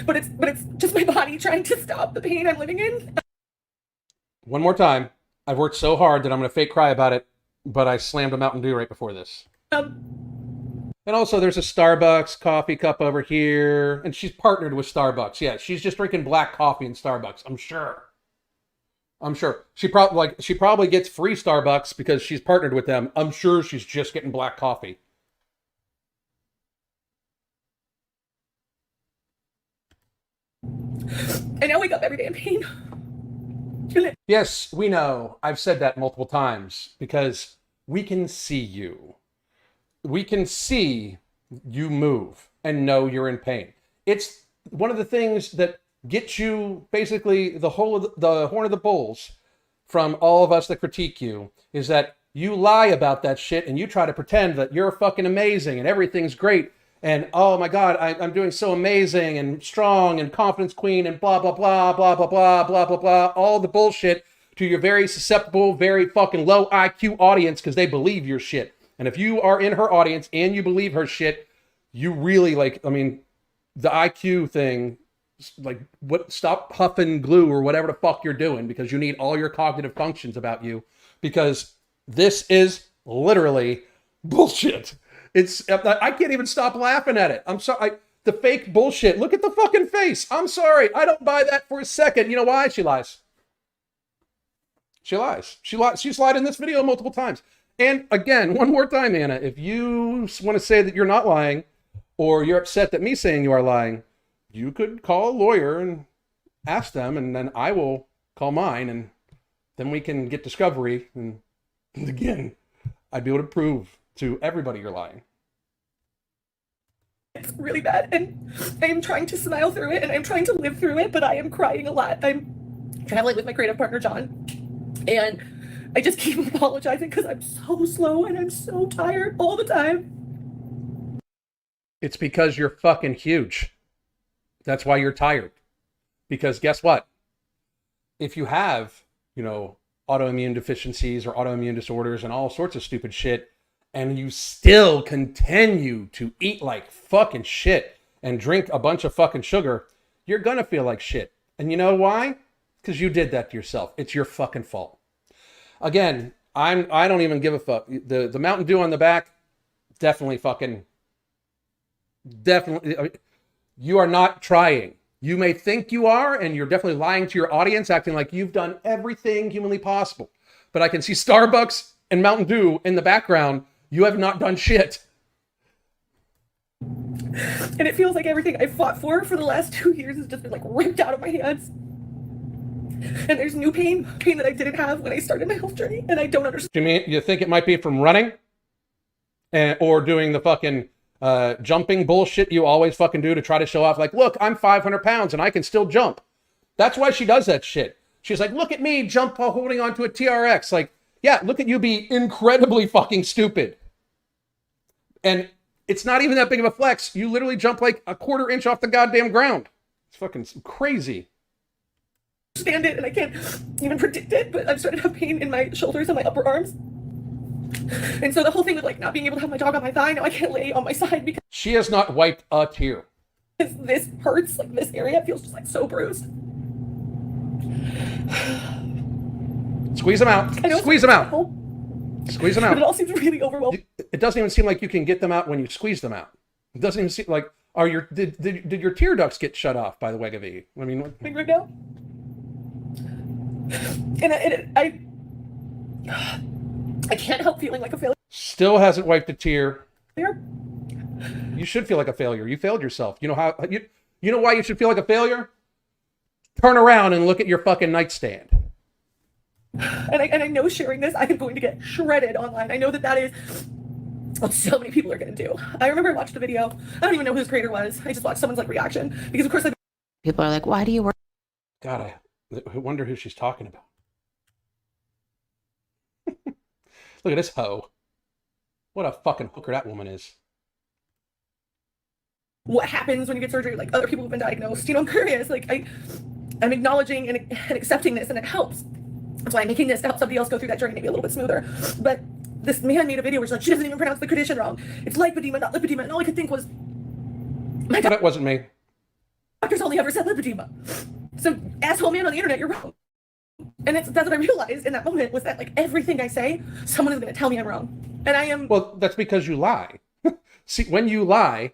But it's just my body trying to stop the pain I'm living in. One more time. I've worked so hard that I'm gonna fake cry about it, but I slammed a Mountain Dew right before this. And also there's a Starbucks coffee cup over here, and she's partnered with Starbucks. Yeah, she's just drinking black coffee in Starbucks, I'm sure. I'm sure. She probably gets free Starbucks because she's partnered with them. I'm sure she's just getting black coffee. And I wake up every day in pain. Yes, we know. I've said that multiple times because we can see you. We can see you move and know you're in pain. It's one of the things that gets you basically the horn of the bulls from all of us that critique you is that you lie about that shit and you try to pretend that you're fucking amazing and everything's great. And oh my God, I'm doing so amazing and strong and confidence queen and blah, blah, blah, blah, blah, blah, blah, blah, blah, all the bullshit to your very susceptible, very fucking low IQ audience because they believe your shit. And if you are in her audience and you believe her shit, you really the IQ thing, stop huffing glue or whatever the fuck you're doing because you need all your cognitive functions about you because this is literally bullshit. I can't even stop laughing at it. I'm sorry. The fake bullshit. Look at the fucking face. I'm sorry. I don't buy that for a second. You know why? She lies. She lies. She's lied in this video multiple times. And again, one more time, Anna, if you want to say that you're not lying or you're upset that me saying you are lying, you could call a lawyer and ask them, and then I will call mine, and then we can get discovery. And again, I'd be able to prove to everybody you're lying. It's really bad, and I am trying to smile through it, and I'm trying to live through it, but I am crying a lot. I'm kind of like with my creative partner, John, and I just keep apologizing because I'm so slow and I'm so tired all the time. It's because you're fucking huge. That's why you're tired. Because guess what? If you have, autoimmune deficiencies or autoimmune disorders and all sorts of stupid shit, and you still continue to eat like fucking shit and drink a bunch of fucking sugar, you're gonna feel like shit. And you know why? Because you did that to yourself. It's your fucking fault. Again, I don't even give a fuck. The Mountain Dew on the back, definitely. You are not trying. You may think you are, and you're definitely lying to your audience, acting like you've done everything humanly possible. But I can see Starbucks and Mountain Dew in the background. You have not done shit. And it feels like everything I fought for the last 2 years has just been ripped out of my hands. And there's new pain that I didn't have when I started my health journey, and I don't understand. You think it might be from running? Or doing the fucking jumping bullshit you always fucking do to try to show off, look, I'm 500 pounds and I can still jump. That's why she does that shit. She's like, look at me jump while holding onto a TRX. Yeah, look at you be incredibly fucking stupid. And it's not even that big of a flex. You literally jump a quarter inch off the goddamn ground. It's fucking crazy. Understand it, and I can't even predict it, but I'm starting to have pain in my shoulders and my upper arms. And so the whole thing with not being able to have my dog on my thigh, now I can't lay on my side because she has not wiped a tear. This hurts, this area feels just so bruised. Squeeze them out. Squeeze them out. Squeeze them out. But it all seems really overwhelming. It doesn't even seem like you can get them out when you squeeze them out. It doesn't even seem like, did your tear ducts get shut off by the way of it? I mean, right now. And I can't help feeling like a failure. Still hasn't wiped a tear. You should feel like a failure. You failed yourself. You know why you should feel like a failure? Turn around and look at your fucking nightstand. And I know sharing this, I am going to get shredded online. I know that is what so many people are going to do. I remember I watched the video. I don't even know who his creator was. I just watched someone's reaction because of course people are like, why do you work? God, I wonder who she's talking about. Look at this hoe. What a fucking hooker that woman is. What happens when you get surgery? Other people have been diagnosed. I'm curious. I'm acknowledging and accepting this, and it helps. That's why I'm making this to help somebody else go through that journey maybe a little bit smoother. But this man made a video where she's like, she doesn't even pronounce the condition wrong. It's lipedema, not lipedema. And all I could think was, that wasn't me. Doctors only ever said lipedema. So, asshole man on the internet, you're wrong. And that's what I realized in that moment was that everything I say, someone is going to tell me I'm wrong. And I am. Well, that's because you lie. See, when you lie,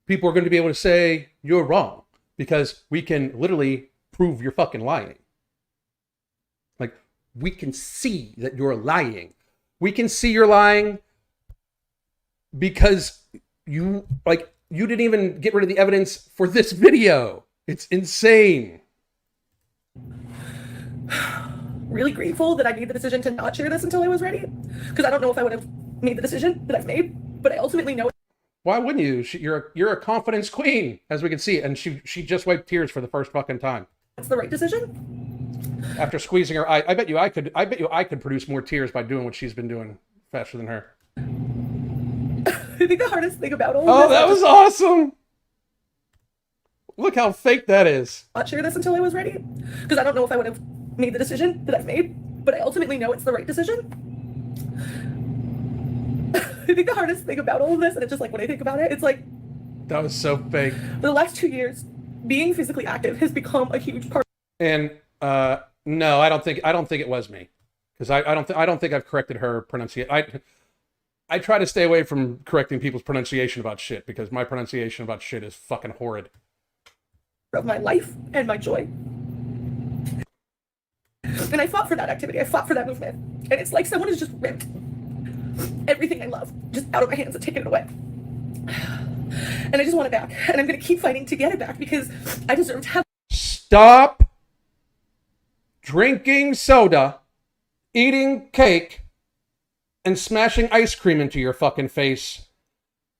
people are going to be able to say you're wrong because we can literally prove you're fucking lying. we can see that you're lying. We can see you're lying because you didn't even get rid of the evidence for this video. It's insane. Really grateful that I made the decision to not share this until I was ready, because I don't know if I would have made the decision that I've made, but I ultimately know. Why wouldn't you? You're a confidence queen, as we can see, and she just wiped tears for the first fucking time. It's the right decision. After squeezing her eye, I bet you I could produce more tears by doing what she's been doing faster than her. I think the hardest thing about all Oh, of this, that was awesome. Look how fake that is. not share this until I was ready, because I don't know if I would have made the decision that I've made, but I ultimately know it's the right decision. I think the hardest thing about all of this, and it's just like when I think about it, it's like That was so fake. for the last 2 years, being physically active has become a huge part. And no, I don't think it was me, because I don't think I've corrected her pronunciation. I try to stay away from correcting people's pronunciation about shit, because my pronunciation about shit is fucking horrid. Of my life and my joy. And I fought for that activity. I fought for that movement. And it's like someone has just ripped everything I love just out of my hands and taken it away. And I just want it back. And I'm going to keep fighting to get it back, because I deserve to have. Stop drinking soda, eating cake, and smashing ice cream into your fucking face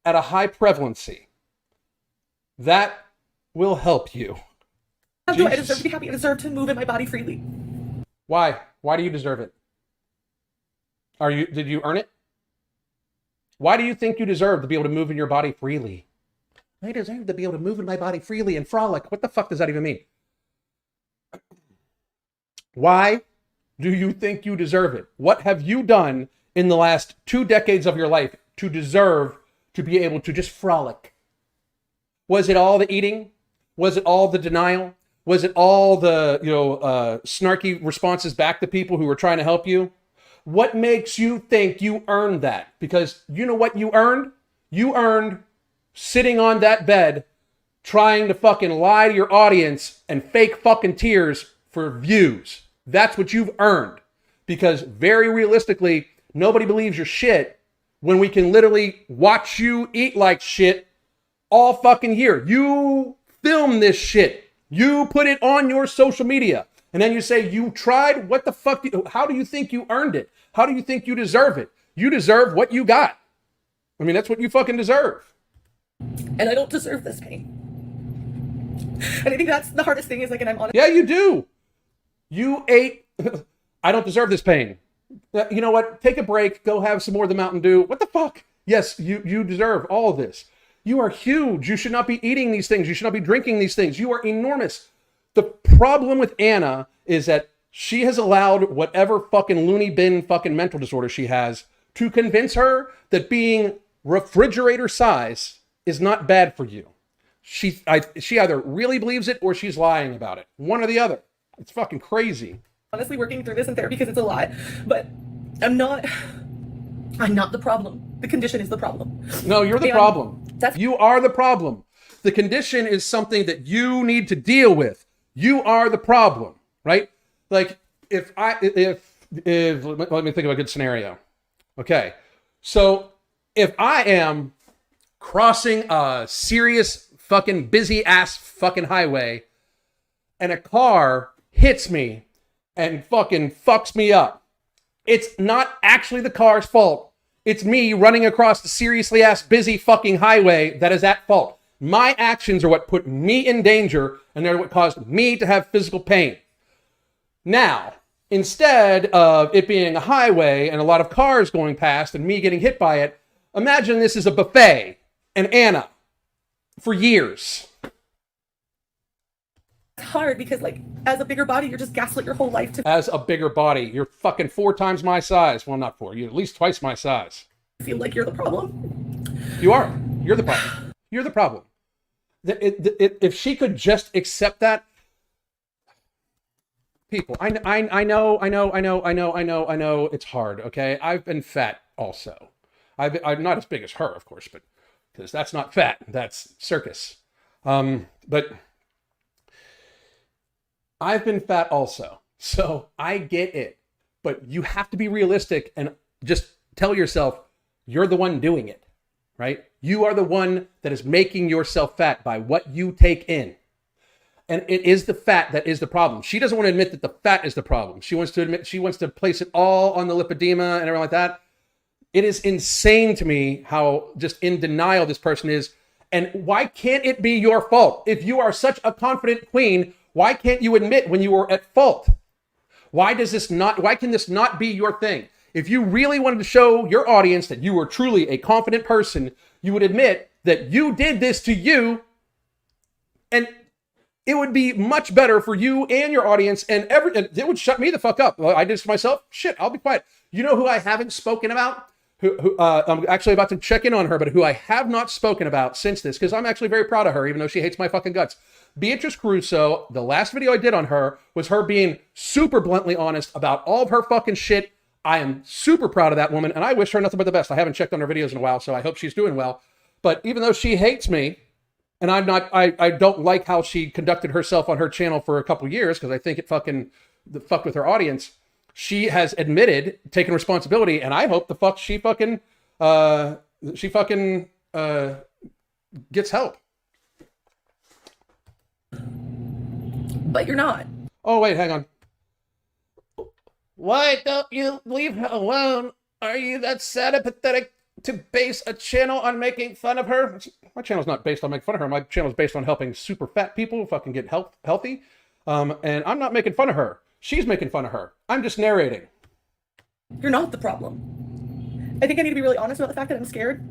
at a high prevalency. That will help you. I deserve to be happy. I deserve to move in my body freely. Why? Why do you deserve it? Did you earn it? Why do you think you deserve to be able to move in your body freely? I deserve to be able to move in my body freely and frolic. What the fuck does that even mean? Why do you think you deserve it? What have you done in the last 2 decades of your life to deserve to be able to just frolic? Was it all the eating? Was it all the denial? Was it all the, snarky responses back to people who were trying to help you? What makes you think you earned that? Because you know what you earned? You earned sitting on that bed trying to fucking lie to your audience and fake fucking tears for views. That's what you've earned. Because very realistically, nobody believes your shit when we can literally watch you eat like shit all fucking year. You film this shit. You put it on your social media. And then you say, you tried? What the fuck? How do you think you earned it? How do you think you deserve it? You deserve what you got. I mean, that's what you fucking deserve. And I don't deserve this pain. And I think that's the hardest thing, is like, and I'm honest. Yeah, you do. You ate. I don't deserve this pain. You know what? Take a break. Go have some more of the Mountain Dew. What the fuck? Yes, you deserve all of this. You are huge. You should not be eating these things. You should not be drinking these things. You are enormous. The problem with Anna is that she has allowed whatever fucking loony bin fucking mental disorder she has to convince her that being refrigerator size is not bad for you. She either really believes it or she's lying about it. One or the other. It's fucking crazy. Honestly working through this in therapy, because it's a lot, but I'm not the problem. The condition is the problem. No, you're the problem. You are the problem. The condition is something that you need to deal with. You are the problem, right? Like if let me think of a good scenario. Okay. So if I am crossing a serious fucking busy ass fucking highway and a car hits me and fucking fucks me up, it's not actually the car's fault. It's me running across the seriously ass busy fucking highway that is at fault. My actions are what put me in danger, and they're what caused me to have physical pain. Now, instead of it being a highway and a lot of cars going past and me getting hit by it, imagine this is a buffet and Anna for years. It's hard because, like, as a bigger body, you're just gaslit your whole life to As a bigger body, you're fucking 4 times my size. Well, not 4. You're at least twice my size. feel like you're the problem. You are. You're the problem. You're the problem. If she could just accept that, people, I know it's hard. Okay, I've been fat also. I'm not as big as her, of course, but because that's not fat, that's circus. But I've been fat also, so I get it. but you have to be realistic and just tell yourself you're the one doing it, right? You are the one that is making yourself fat by what you take in. And it is the fat that is the problem. She doesn't want to admit that the fat is the problem. She wants to place it all on the lipedema and everything like that. It is insane to me how just in denial this person is. And why can't it be your fault? If you are such a confident queen, why can't you admit when you were at fault? Why can this not be your thing? If you really wanted to show your audience that you were truly a confident person, you would admit that you did this to you, and it would be much better for you and your audience, and it would shut me the fuck up. Well, I did this to myself. Shit, I'll be quiet. You know who I haven't spoken about? Who I'm actually about to check in on her, but who I have not spoken about since this, because I'm actually very proud of her, even though she hates my fucking guts. Beatrice Caruso, the last video I did on her was her being super bluntly honest about all of her fucking shit. I am super proud of that woman, and I wish her nothing but the best. I haven't checked on her videos in a while, so I hope she's doing well. But even though she hates me, and I don't like how she conducted herself on her channel for a couple years, because I think it fucked with her audience. She has admitted, taken responsibility, and I hope the fuck she fucking gets help. But you're not. Oh, wait, hang on. Why don't you leave her alone? Are you that sad and pathetic to base a channel on making fun of her? My channel's not based on making fun of her. My channel's based on helping super fat people fucking get healthy. And I'm not making fun of her. She's making fun of her. I'm just narrating. You're not the problem. I think I need to be really honest about the fact that I'm scared.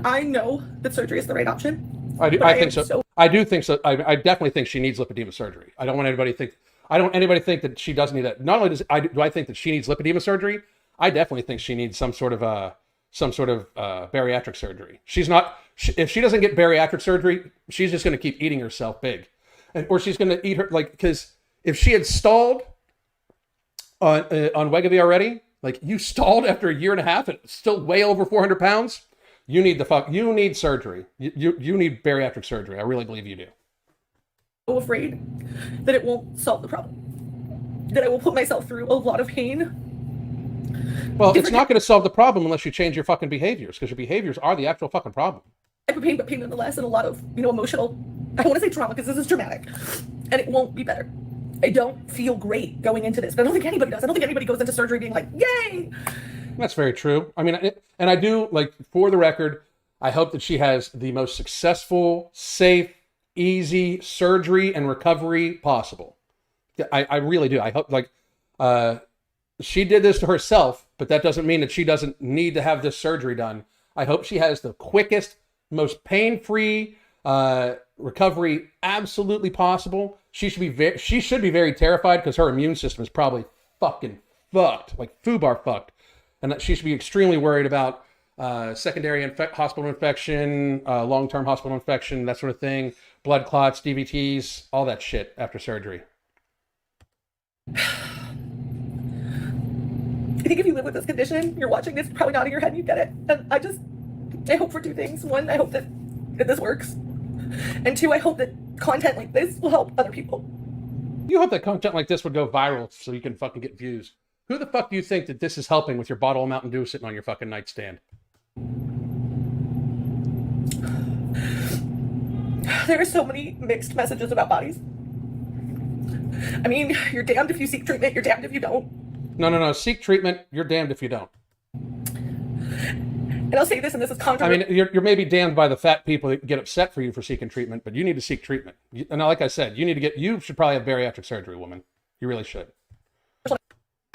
I know that surgery is the right option. I think so. I do think so. I definitely think she needs lipedema surgery. I don't want anybody to think that she doesn't need that. Not only do I think that she needs lipedema surgery, I definitely think she needs some sort of bariatric surgery. If she doesn't get bariatric surgery, she's just going to keep eating herself big, or she's going to eat her because if she had stalled on Wegovy already, like you stalled after a year and a half and still way over 400 pounds, you need surgery. You need bariatric surgery. I really believe you do. So afraid that it won't solve the problem, that I will put myself through a lot of pain. Well, it's not going to solve the problem unless you change your fucking behaviors, because your behaviors are the actual fucking problem. Type of pain, but pain nonetheless, and a lot of, emotional, I don't want to say trauma because this is dramatic, and it won't be better. I don't feel great going into this, but I don't think anybody does. I don't think anybody goes into surgery being like, yay! That's very true. I mean, and I do, like, for the record, I hope that she has the most successful, safe, easy surgery and recovery possible. I really do. I hope, she did this to herself, but that doesn't mean that she doesn't need to have this surgery done. I hope she has the quickest, most pain-free recovery absolutely possible. She should be very terrified because her immune system is probably fucking fucked, like foobar fucked. And that she should be extremely worried about secondary hospital infection, long-term hospital infection, that sort of thing, blood clots, DVTs, all that shit after surgery. I think if you live with this condition, you're watching this, probably nodding your head, and you get it. And I hope for two things. One, I hope that this works. And two, I hope that content like this will help other people. You hope that content like this would go viral so you can fucking get views. Who the fuck do you think that this is helping with your bottle of Mountain Dew sitting on your fucking nightstand? There are so many mixed messages about bodies. I mean, you're damned if you seek treatment, you're damned if you don't. No. Seek treatment. You're damned if you don't. And I'll say this, and this is controversial. I mean, you're maybe damned by the fat people that get upset for you for seeking treatment, but you need to seek treatment. And like I said, you should probably have bariatric surgery, woman. You really should.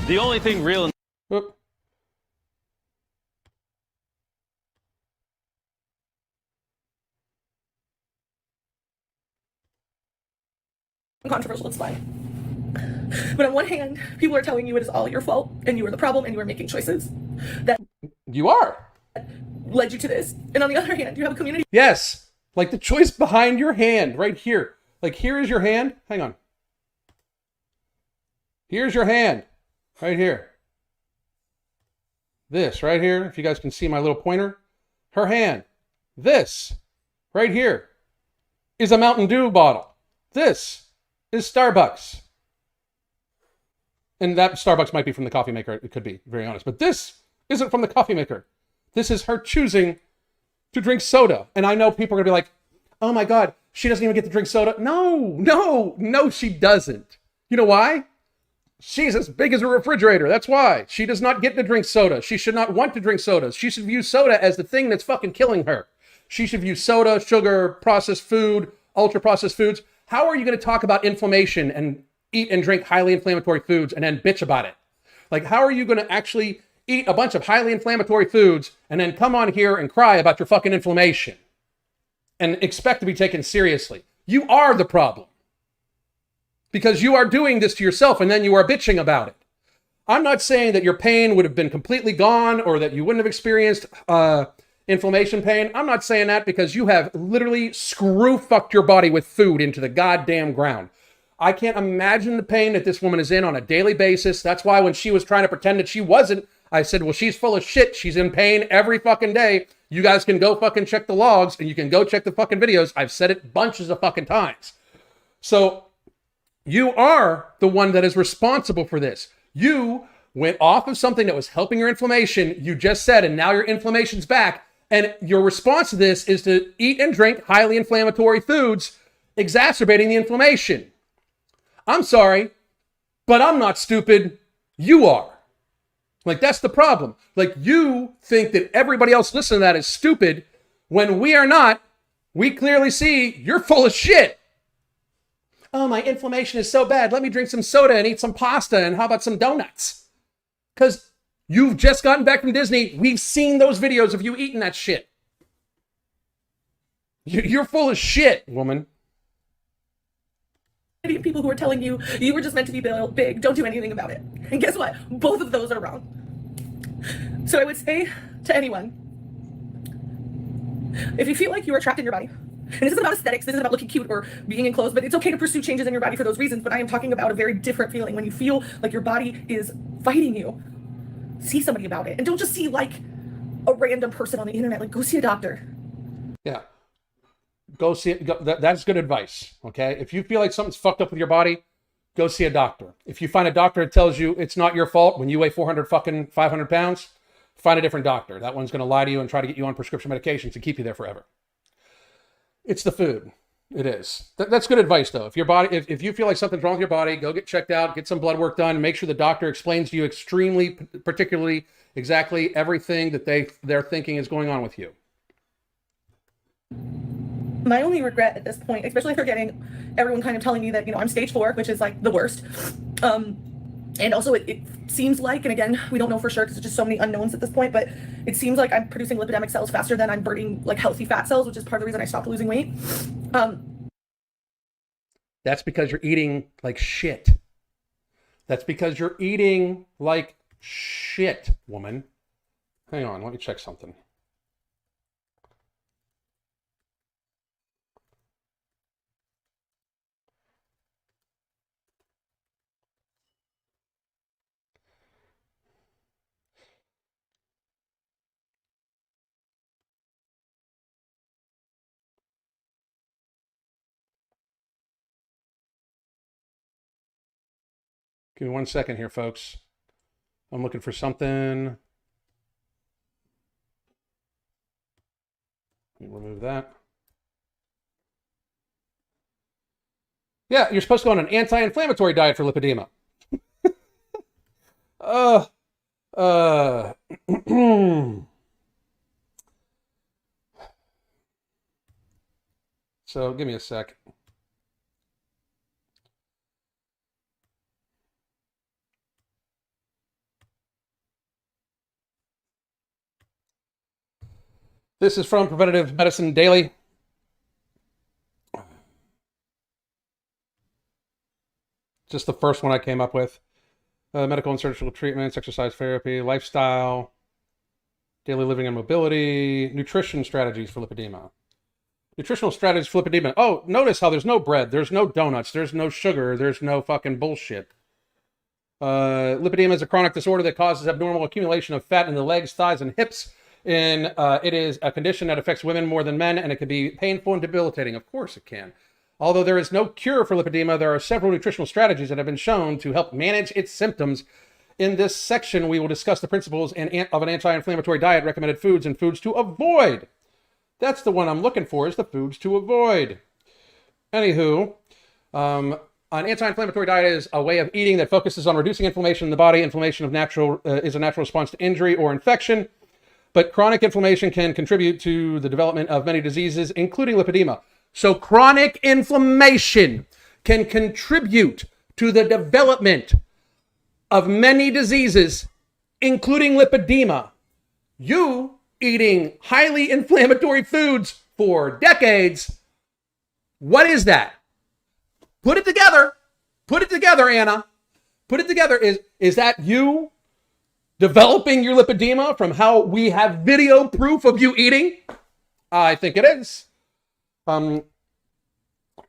The only thing real. Oop. Controversial, it's fine. But on one hand, people are telling you it is all your fault, and you are the problem, and you are making choices that You are. led you to this. And on the other hand, you have a community. Yes. Like the choice behind your hand right here. Like here is your hand. Hang on. Here's your hand right here. This right here, if you guys can see my little pointer, her hand. This right here is a Mountain Dew bottle. This is Starbucks. And that Starbucks might be from the coffee maker. It could be, very honest. But this isn't from the coffee maker. This is her choosing to drink soda. And I know people are going to be like, oh my God, she doesn't even get to drink soda. No, she doesn't. You know why? She's as big as a refrigerator. That's why. She does not get to drink soda. She should not want to drink soda. She should view soda as the thing that's fucking killing her. She should view soda, sugar, processed food, ultra-processed foods. How are you going to talk about inflammation and eat and drink highly inflammatory foods and then bitch about it? Like, how are you going to actually eat a bunch of highly inflammatory foods and then come on here and cry about your fucking inflammation and expect to be taken seriously? You are the problem because you are doing this to yourself and then you are bitching about it. I'm not saying that your pain would have been completely gone or that you wouldn't have experienced inflammation pain. I'm not saying that because you have literally screw-fucked your body with food into the goddamn ground. I can't imagine the pain that this woman is in on a daily basis. That's why when she was trying to pretend that she wasn't, I said, well, she's full of shit. She's in pain every fucking day. You guys can go fucking check the logs and you can go check the fucking videos. I've said it bunches of fucking times. So you are the one that is responsible for this. You went off of something that was helping your inflammation. You just said, and now your inflammation's back. And your response to this is to eat and drink highly inflammatory foods, exacerbating the inflammation. I'm sorry, but I'm not stupid. You are. Like, that's the problem. Like, you think that everybody else listening to that is stupid when we are not. We clearly see you're full of shit. Oh, my inflammation is so bad. Let me drink some soda and eat some pasta and how about some donuts? Because you've just gotten back from Disney. We've seen those videos of you eating that shit. You're full of shit, woman. People who are telling you you were just meant to be big, don't do anything about it. And guess what? Both of those are wrong. So I would say to anyone, if you feel like you are trapped in your body, and this isn't about aesthetics, this isn't about looking cute or being in clothes, but it's okay to pursue changes in your body for those reasons, but I am talking about a very different feeling when you feel like your body is fighting you. See somebody about it. And don't just see like a random person on the internet, like go see a doctor. Yeah. Go see it. That's good advice. Okay. If you feel like something's fucked up with your body, go see a doctor. If you find a doctor that tells you it's not your fault when you weigh 500 pounds, find a different doctor. That one's going to lie to you and try to get you on prescription medications to keep you there forever. It's the food. It is. That's good advice though. If your body, if you feel like something's wrong with your body, go get checked out, get some blood work done, make sure the doctor explains to you extremely, particularly exactly everything that they're thinking is going on with you. My only regret at this point, especially for getting everyone kind of telling me that, you know, I'm stage 4, which is like the worst. And also it seems like, and again, we don't know for sure because there's just so many unknowns at this point, but it seems like I'm producing lipidemic cells faster than I'm burning like healthy fat cells, which is part of the reason I stopped losing weight. That's because you're eating like shit. That's because you're eating like shit, woman. Hang on, let me check something. Give me 1 second here, folks. I'm looking for something. Let me remove that. Yeah, you're supposed to go on an anti-inflammatory diet for lipedema. So give me a sec. This is from Preventative Medicine Daily. Just the first one I came up with. Medical and surgical treatments, exercise therapy, lifestyle, daily living and mobility, nutrition strategies for lipedema. Nutritional strategies for lipedema. Oh, notice how there's no bread, there's no donuts, there's no sugar, there's no fucking bullshit. Lipedema is a chronic disorder that causes abnormal accumulation of fat in the legs, thighs, and hips. And it is a condition that affects women more than men, and it can be painful and debilitating. Of course it can. Although there is no cure for lipedema, there are several nutritional strategies that have been shown to help manage its symptoms. In this section, we will discuss the principles of an anti-inflammatory diet, recommended foods, and foods to avoid. That's the one I'm looking for, is the foods to avoid. Anywho, an anti-inflammatory diet is a way of eating that focuses on reducing inflammation in the body. Inflammation is a natural response to injury or infection, but chronic inflammation can contribute to the development of many diseases, including lipedema. So chronic inflammation can contribute to the development of many diseases, including lipedema. You eating highly inflammatory foods for decades, what is that? Put it together. Put it together, Anna. Put it together. Is that you developing your lipedema from how we have video proof of you eating? I think it is.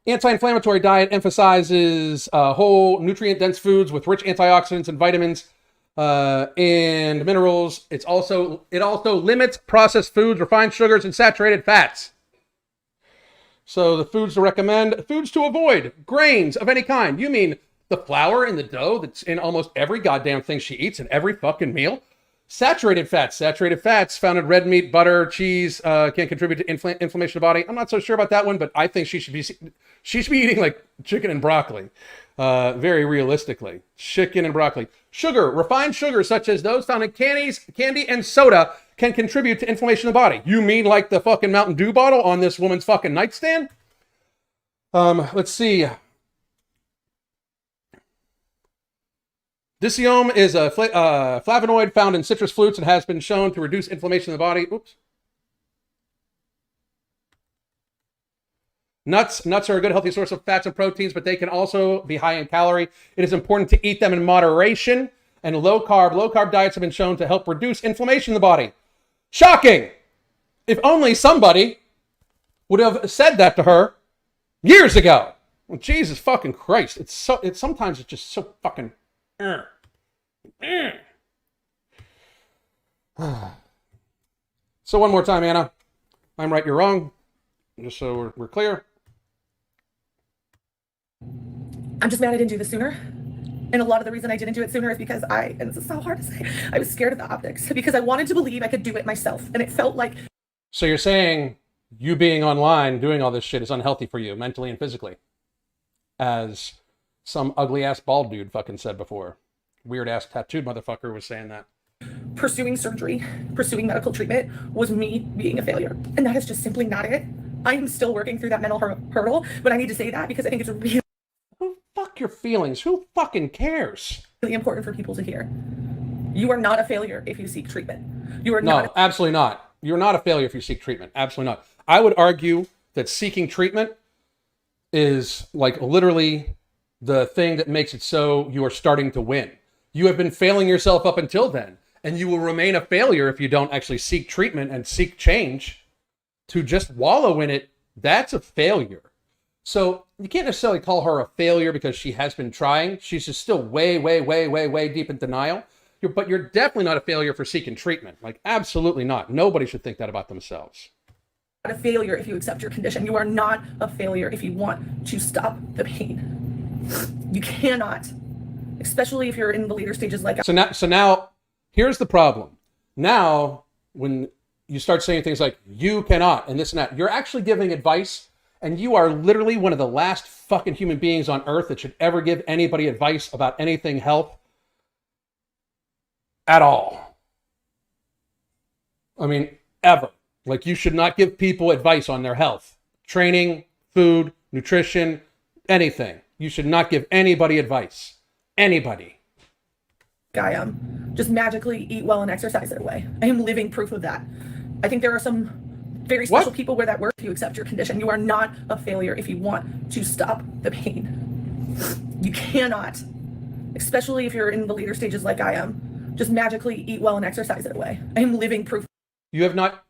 Anti-inflammatory diet emphasizes whole nutrient-dense foods with rich antioxidants and vitamins and minerals. It also limits processed foods, refined sugars, and saturated fats. So the foods to recommend, foods to avoid, grains of any kind. You mean the flour and the dough that's in almost every goddamn thing she eats in every fucking meal? Saturated fats found in red meat, butter, cheese can contribute to inflammation of the body. I'm not so sure about that one, but I think she should be eating like chicken and broccoli. Very realistically, chicken and broccoli. Sugar, refined sugar, such as those found in candy and soda, can contribute to inflammation of the body. You mean like the fucking Mountain Dew bottle on this woman's fucking nightstand? Let's see. Dicium is a flavonoid found in citrus fruits and has been shown to reduce inflammation in the body. Oops. Nuts are a good healthy source of fats and proteins, but they can also be high in calorie. It is important to eat them in moderation. And low carb diets have been shown to help reduce inflammation in the body. Shocking! If only somebody would have said that to her years ago. Well, Jesus fucking Christ! Sometimes it's just so fucking. So one more time, Anna. I'm right, you're wrong. Just so we're clear. I'm just mad I didn't do this sooner. And a lot of the reason I didn't do it sooner is because and this is so hard to say, I was scared of the optics because I wanted to believe I could do it myself. And it felt like. So you're saying you being online, doing all this shit is unhealthy for you, mentally and physically. As some ugly ass bald dude fucking said before. Weird ass tattooed motherfucker was saying that. Pursuing surgery, pursuing medical treatment was me being a failure. And that is just simply not it. I am still working through that mental hurdle, but I need to say that because I think it's really Fuck your feelings. Who fucking cares? important for people to hear. You are not a failure if you seek treatment. You are not. No, absolutely not. You're not a failure if you seek treatment. Absolutely not. I would argue that seeking treatment is like literally the thing that makes it so you are starting to win. You have been failing yourself up until then, and you will remain a failure if you don't actually seek treatment and seek change. To just wallow in it, that's a failure. So you can't necessarily call her a failure because she has been trying. She's just still way deep in denial. But you're definitely not a failure for seeking treatment. Like, absolutely not. Nobody should think that about themselves. Not a failure if you accept your condition. You are not a failure if you want to stop the pain. You cannot, especially if you're in the later stages like. So now, here's the problem. Now, when you start saying things like, you cannot, and this and that, you're actually giving advice, and you are literally one of the last fucking human beings on earth that should ever give anybody advice about anything health at all. I mean, ever. Like, you should not give people advice on their health, training, food, nutrition, anything. You should not give anybody advice. Anybody. I just magically eat well and exercise it away. I am living proof of that. I think there are some very special people where that works if you accept your condition. You are not a failure if you want to stop the pain. You cannot, especially if you're in the later stages like I am, just magically eat well and exercise it away. I am living proof. You have not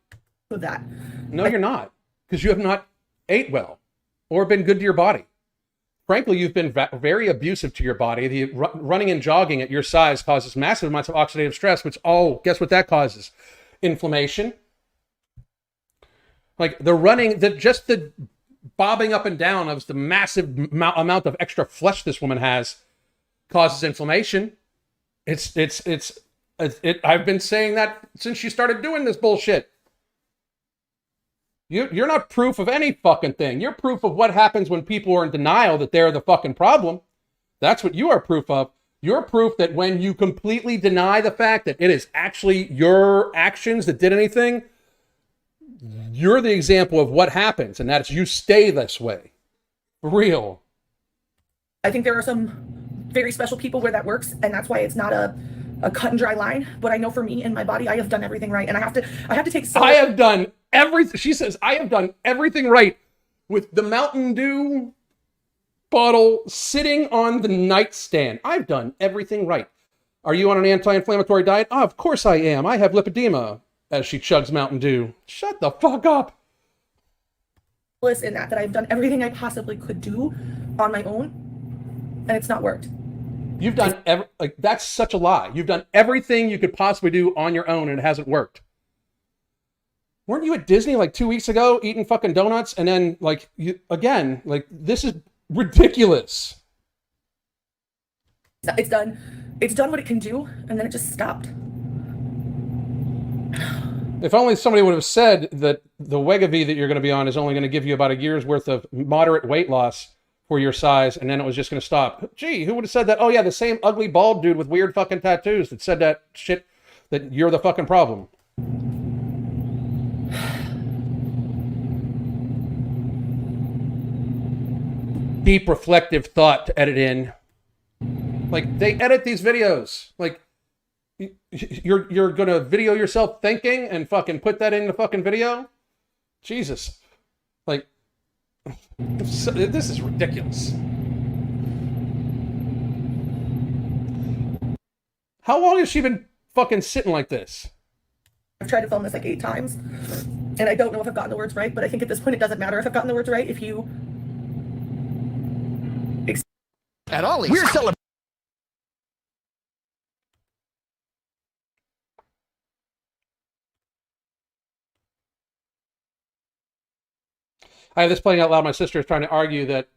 of that. No, you're not, because you have not ate well or been good to your body. Frankly, you've been very abusive to your body. The running and jogging at your size causes massive amounts of oxidative stress, which, guess what that causes? Inflammation. Like the running, just the bobbing up and down of the massive amount of extra flesh this woman has causes inflammation. I've been saying that since she started doing this bullshit. You're not proof of any fucking thing. You're proof of what happens when people are in denial that they're the fucking problem. That's what you are proof of. You're proof that when you completely deny the fact that it is actually your actions that did anything, you're the example of what happens, and that's you stay this way. For real. I think there are some very special people where that works, and that's why it's not a cut and dry line. But I know for me and my body, I have done everything right, and I have to take. I have done everything. She says I have done everything right with the Mountain Dew bottle sitting on the nightstand. I've done everything right. Are you on an anti-inflammatory diet? Oh, of course I am. I have lipedema. As she chugs Mountain Dew. Shut the fuck up. In that I've done everything I possibly could do on my own, and it's not worked. You've done that's such a lie. You've done everything you could possibly do on your own, and it hasn't worked. Weren't you at Disney like 2 weeks ago eating fucking donuts, and then this is ridiculous. It's done what it can do, and then it just stopped. If only somebody would have said that the Wegovy that you're going to be on is only going to give you about a year's worth of moderate weight loss for your size, and then it was just going to stop. Gee, who would have said that? Oh yeah, the same ugly bald dude with weird fucking tattoos that said that shit, that you're the fucking problem. Deep reflective thought to edit in. Like, they edit these videos. Like, you're gonna video yourself thinking and fucking put that in the fucking video? Jesus. Like, this is ridiculous. How long has she been fucking sitting like this? I've tried to film this like 8 times, and I don't know if I've gotten the words right, but I think at this point it doesn't matter if I've gotten the words right. If you At all, We're celebrating. I have this playing out loud. My sister is trying to argue that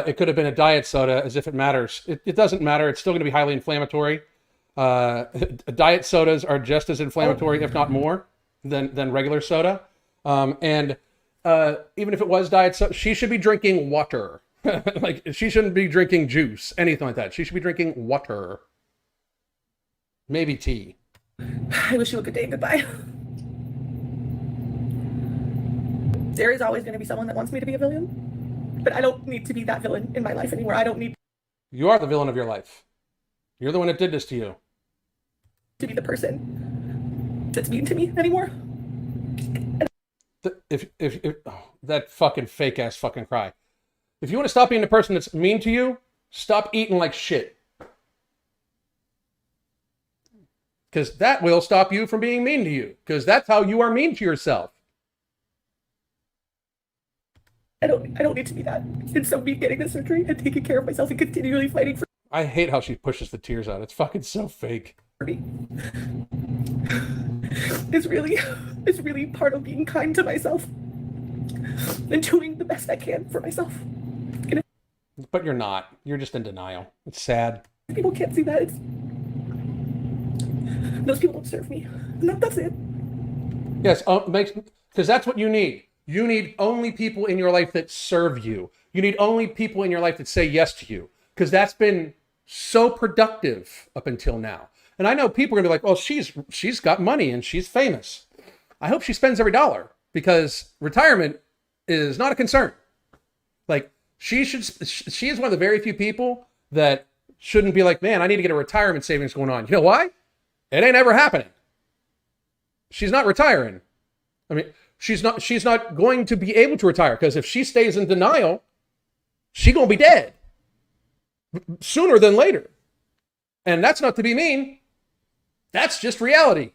it could have been a diet soda, as if it matters. It doesn't matter. It's still going to be highly inflammatory. Diet sodas are just as inflammatory, if not more, than regular soda. And even if it was diet soda, she should be drinking water. Like, she shouldn't be drinking juice, anything like that. She should be drinking water. Maybe tea. I wish you a good day and goodbye. There is always going to be someone that wants me to be a villain, but I don't need to be that villain in my life anymore. I don't need You are the villain of your life. You're the one that did this to you. to be the person that's mean to me anymore. That fucking fake ass fucking cry. If you want to stop being the person that's mean to you, stop eating like shit. Because that will stop you from being mean to you. Because that's how you are mean to yourself. I don't need to be that. And so me getting the surgery and taking care of myself and continually fighting for I hate how she pushes the tears out. It's fucking so fake. me. It's really part of being kind to myself and doing the best I can for myself. And But you're not. You're just in denial. It's sad. if people can't see that, those people don't serve me. And that's it. Yes, because that's what you need. You need only people in your life that serve you. You need only people in your life that say yes to you. Because that's been so productive up until now. And I know people are going to be like, well, she's got money and she's famous. I hope she spends every dollar, because retirement is not a concern. Like, she is one of the very few people that shouldn't be like, man, I need to get a retirement savings going on. You know why? It ain't ever happening. She's not retiring. I mean, she's not going to be able to retire, because if she stays in denial, she gonna be dead sooner than later. And that's not to be mean. That's just reality.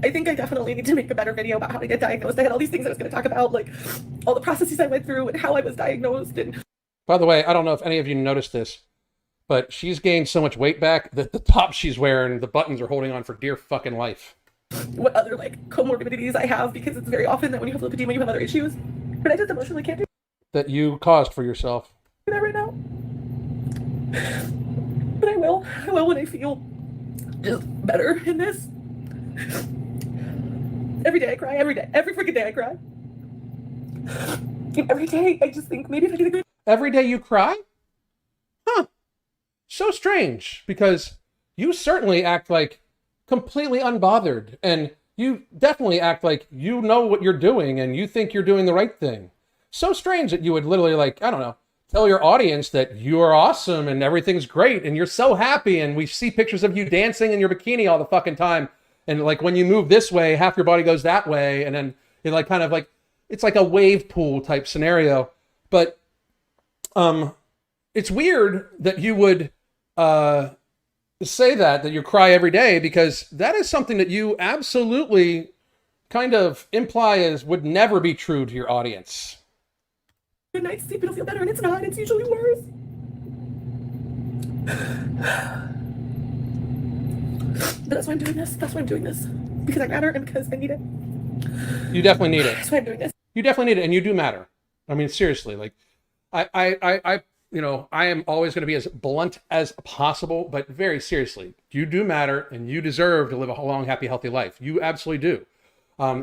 I think I definitely need to make a better video about how to get diagnosed. I had all these things I was going to talk about, like all the processes I went through and how I was diagnosed. And By the way, I don't know if any of you noticed this, but she's gained so much weight back that the top she's wearing, the buttons are holding on for dear fucking life. what other like comorbidities I have, because it's very often that when you have lipedema, you have other issues. But I just emotionally can't do That you caused for yourself. that right now. But I will when I feel just better in this. Every day I cry, every freaking day I cry. And every day I just think maybe if I get a good. Every day you cry? Huh. So strange, because you certainly act like completely unbothered, and you definitely act like you know what you're doing and you think you're doing the right thing. So strange that you would literally, like, I don't know, tell your audience that you are awesome and everything's great and you're so happy, and we see pictures of you dancing in your bikini all the fucking time, and like when you move this way, half your body goes that way, and then it like kind of like it's like a wave pool type scenario. But it's weird that you would say that you cry every day, because that is something that you absolutely kind of imply as would never be true to your audience. Good night's sleep, it'll feel better, and it's not. It's usually worse. But that's why I'm doing this. That's why I'm doing this. Because I matter and because I need it. You definitely need it. That's why I'm doing this. You definitely need it, and you do matter. I mean, seriously, like, I you know, I am always going to be as blunt as possible, but very seriously, you do matter, and you deserve to live a long, happy, healthy life. You absolutely do.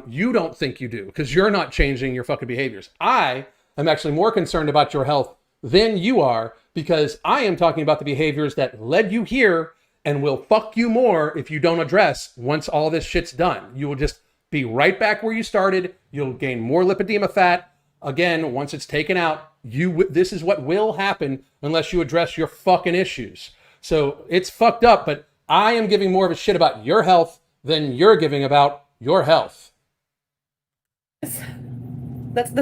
You don't think you do, because you're not changing your fucking behaviors. I am actually more concerned about your health than you are, because I am talking about the behaviors that led you here and will fuck you more if you don't address once all this shit's done. You will just be right back where you started. You'll gain more lipedema fat. Again, once it's taken out, this is what will happen unless you address your fucking issues. So it's fucked up, but I am giving more of a shit about your health than you're giving about your health. That's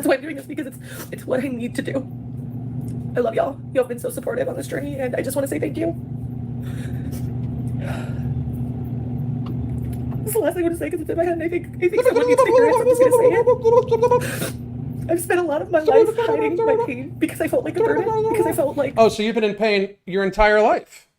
why I'm doing this, because it's what I need to do. I love y'all. Y'all have been so supportive on this journey, and I just want to say thank you. This is the last thing I want to say, because it's in my head, and I think someone needs to hear it, so I'm just going to say it. I've spent a lot of my life hiding my pain because I felt like a burden, because I felt like... Oh, so you've been in pain your entire life.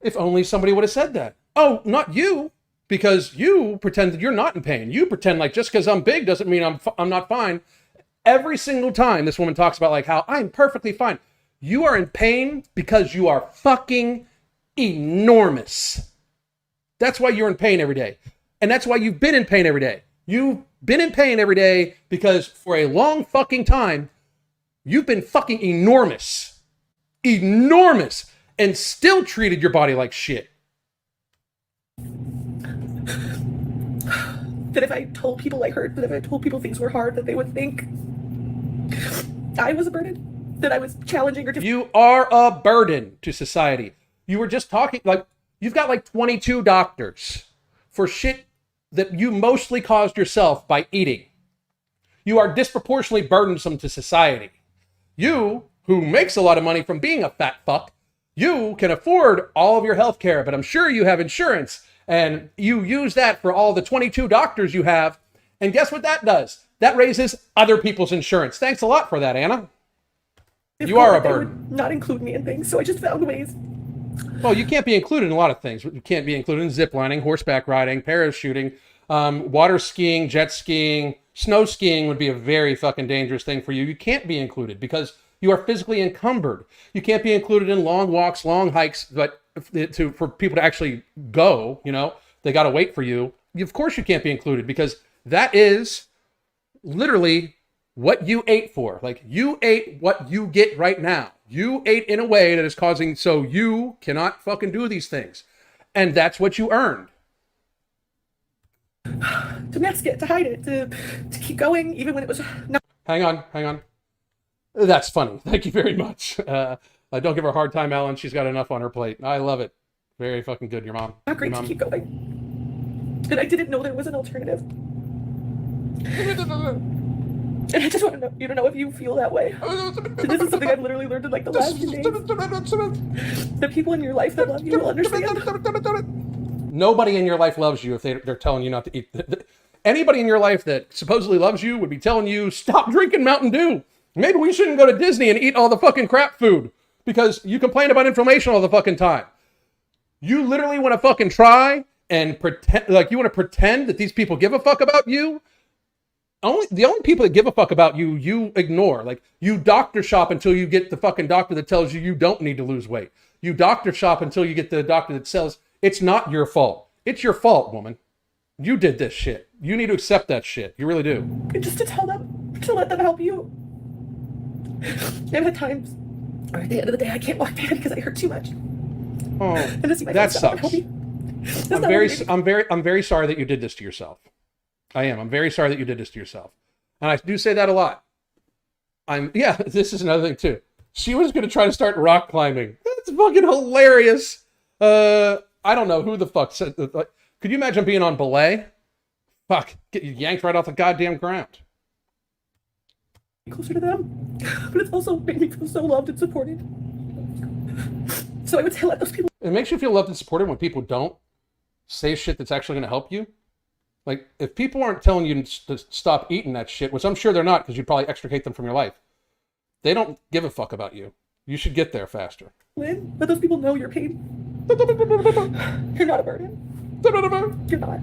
If only somebody would have said that. Oh, not you, because you pretend that you're not in pain. You pretend like just because I'm big doesn't mean I'm not fine. Every single time this woman talks about like how I'm perfectly fine. You are in pain because you are fucking enormous. That's why you're in pain every day. And that's why you've been in pain every day. You've been in pain every day because for a long fucking time, you've been fucking enormous. Enormous. And still treated your body like shit. That if I told people I hurt, that if I told people things were hard, that they would think I was a burden, that I was challenging or difficult. You are a burden to society. You were just talking, like, you've got like 22 doctors for shit that you mostly caused yourself by eating. You are disproportionately burdensome to society. You, who makes a lot of money from being a fat fuck, you can afford all of your health care, but I'm sure you have insurance, and you use that for all the 22 doctors you have. And guess what that does? That raises other people's insurance. Thanks a lot for that, Anna. You are a burden. Not include me in things, so I just found ways. Well, you can't be included in a lot of things. You can't be included in ziplining, horseback riding, parachuting, water skiing, jet skiing. Snow skiing would be a very fucking dangerous thing for you. You can't be included because you are physically encumbered. You can't be included in long walks, long hikes, but for people to actually go, you know, they got to wait for you. Of course you can't be included, because that is literally what you ate for. Like, you ate what you get right now. You ate in a way that is causing, so you cannot fucking do these things. And that's what you earned. To mask it, to hide it, to keep going, even when it was not. Hang on. That's funny. Thank you very much. Don't give her a hard time, Ellen. She's got enough on her plate. I love it. Very fucking good, your mom. Not great Your to mom. keep going. And I didn't know there was an alternative. And I just want to know, you to know if you feel that way. This is something I've literally learned in like the last few days. The people in your life that love you will understand. Nobody in your life loves you if they're telling you not to eat. Anybody in your life that supposedly loves you would be telling you, stop drinking Mountain Dew. Maybe we shouldn't go to Disney and eat all the fucking crap food because you complain about inflammation all the fucking time. You literally want to fucking try and pretend, like you want to pretend that these people give a fuck about you. The only people that give a fuck about you, you ignore. Like, you doctor shop until you get the fucking doctor that tells you you don't need to lose weight. You doctor shop until you get the doctor that says it's not your fault. It's your fault, woman. You did this shit. You need to accept that shit. You really do. And just to tell them, to let them help you. And at times, or at the end of the day, I can't walk down because I hurt too much. Oh, And to see my that friends stop and sucks. help me. That's I'm not very, what I'm very sorry that you did this to yourself. I am. I'm very sorry that you did this to yourself. And I do say that a lot. Yeah, this is another thing too. She was going to try to start rock climbing. That's fucking hilarious. I don't know who the fuck said that. Like, could you imagine being on belay? Fuck, get you yanked right off the goddamn ground. closer to them, but it's also made me feel so loved and supported. So I would say let those people. It makes you feel loved and supported when people don't say shit that's actually going to help you. Like, if people aren't telling you to stop eating that shit, which I'm sure they're not because you'd probably extricate them from your life, they don't give a fuck about you. You should get there faster. Lynn, let those people know your pain. You're not a burden. You're not.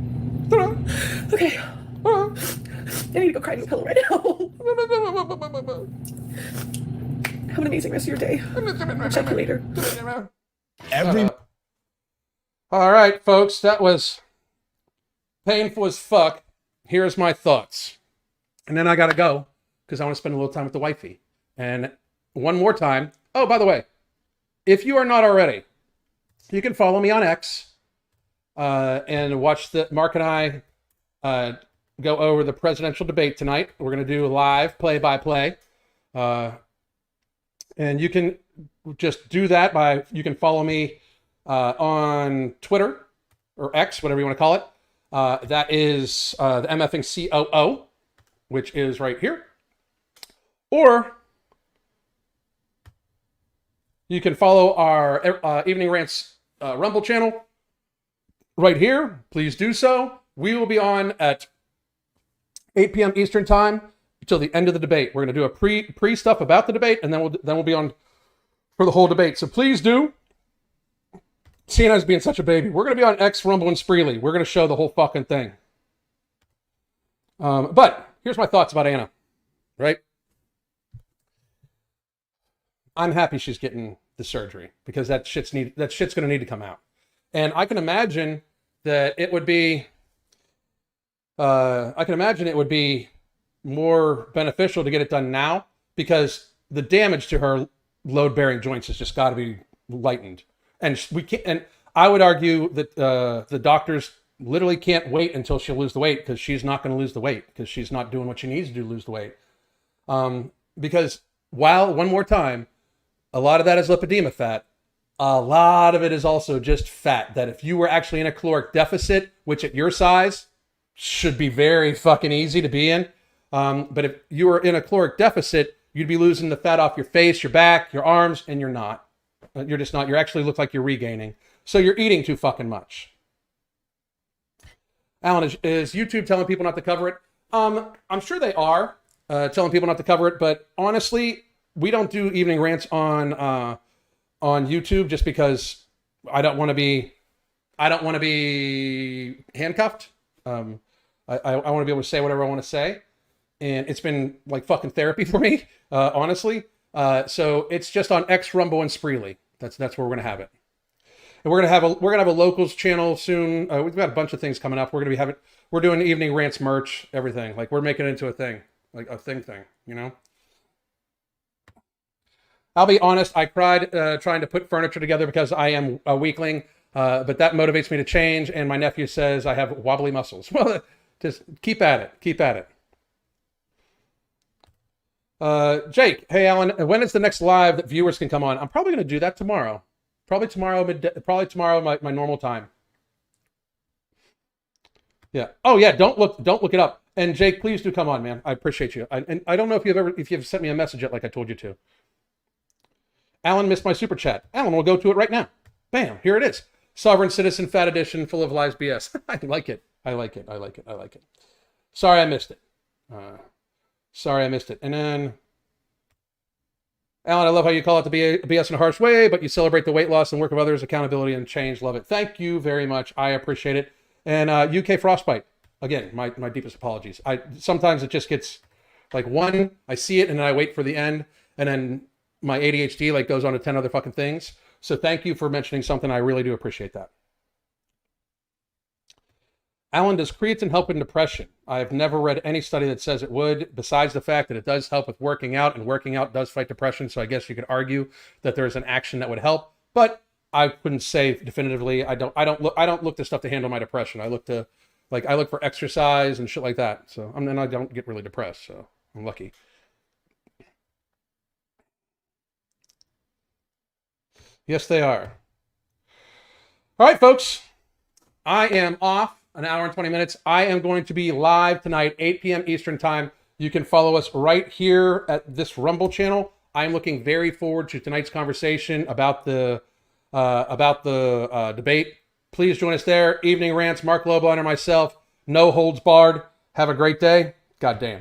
Okay. I need to go cry into a pillow right now. Have an amazing rest of your day. I'll check you later. Every All right, folks, that was painful as fuck. Here's my thoughts. And then I gotta go because I want to spend a little time with the wifey. And one more time. Oh, by the way, if you are not already, you can follow me on X and watch the Mark and I go over the presidential debate tonight. We're going to do live play-by-play. And you can just do that by, you can follow me on Twitter or X, whatever you want to call it. That is the MFing COO, which is right here. Or you can follow our Evening Rants Rumble channel right here. Please do so. We will be on at 8 p.m. Eastern time until the end of the debate. We're going to do a pre stuff about the debate, and then we'll be on for the whole debate. So please do. Seeing as being such a baby, we're going to be on X, Rumble, and Spreely. We're going to show the whole fucking thing. But here's my thoughts about Anna. Right? I'm happy she's getting the surgery because that shit's going to need to come out. And I can imagine that it would be. I can imagine it would be more beneficial to get it done now because the damage to her load-bearing joints has just got to be lightened. And we can't. And I would argue that the doctors literally can't wait until she'll lose the weight because she's not going to lose the weight because she's not doing what she needs to do to lose the weight. Because one more time, a lot of that is lipedema fat. A lot of it is also just fat that if you were actually in a caloric deficit, which at your size should be very fucking easy to be in. But if you were in a caloric deficit, you'd be losing the fat off your face, your back, your arms, and you're not. You're just not. You actually look like you're regaining. So you're eating too fucking much. Alan, is YouTube telling people not to cover it? I'm sure they are telling people not to cover it, but honestly, we don't do evening rants on YouTube just because I don't want to be handcuffed. I want to be able to say whatever I want to say, and it's been like fucking therapy for me, honestly. So it's just on X, Rumble, and Spreely. That's where we're gonna have it. And we're gonna have a locals channel soon. We've got a bunch of things coming up. We're doing evening rants merch, everything. Like we're making it into a thing, like a thing, you know. I'll be honest. I cried trying to put furniture together because I am a weakling. But that motivates me to change. And my nephew says I have wobbly muscles. Well, just keep at it. Keep at it. Jake, hey, Alan, when is the next live that viewers can come on? I'm probably going to do that tomorrow. Probably tomorrow, my normal time. Yeah. Oh yeah. Don't look it up. And Jake, please do come on, man. I appreciate you. And I don't know if you've sent me a message yet, like I told you to. Alan missed my super chat. Alan, we'll go to it right now. Bam. Here it is. Sovereign Citizen Fat Edition, full of lies BS. I like it. Sorry I missed it. And then Alan, I love how you call it the BS in a harsh way, but you celebrate the weight loss and work of others, accountability and change. Love it. Thank you very much. I appreciate it. And UK Frostbite. Again, my deepest apologies. Sometimes it just gets like one, I see it and then I wait for the end, and then my ADHD like goes on to 10 other fucking things. So thank you for mentioning something. I really do appreciate that. Alan, does creatine help in depression? I've never read any study that says it would, besides the fact that it does help with working out, and working out does fight depression. So I guess you could argue that there's an action that would help, but I couldn't say definitively. I don't look to stuff to handle my depression. I look for exercise and shit like that. So and I don't get really depressed. So I'm lucky. Yes, they are. All right, folks. I am off an hour and 20 minutes. I am going to be live tonight, 8 p.m. Eastern time. You can follow us right here at this Rumble channel. I'm looking very forward to tonight's conversation about the debate. Please join us there. Evening Rants, Mark Lobo and myself. No holds barred. Have a great day. God damn.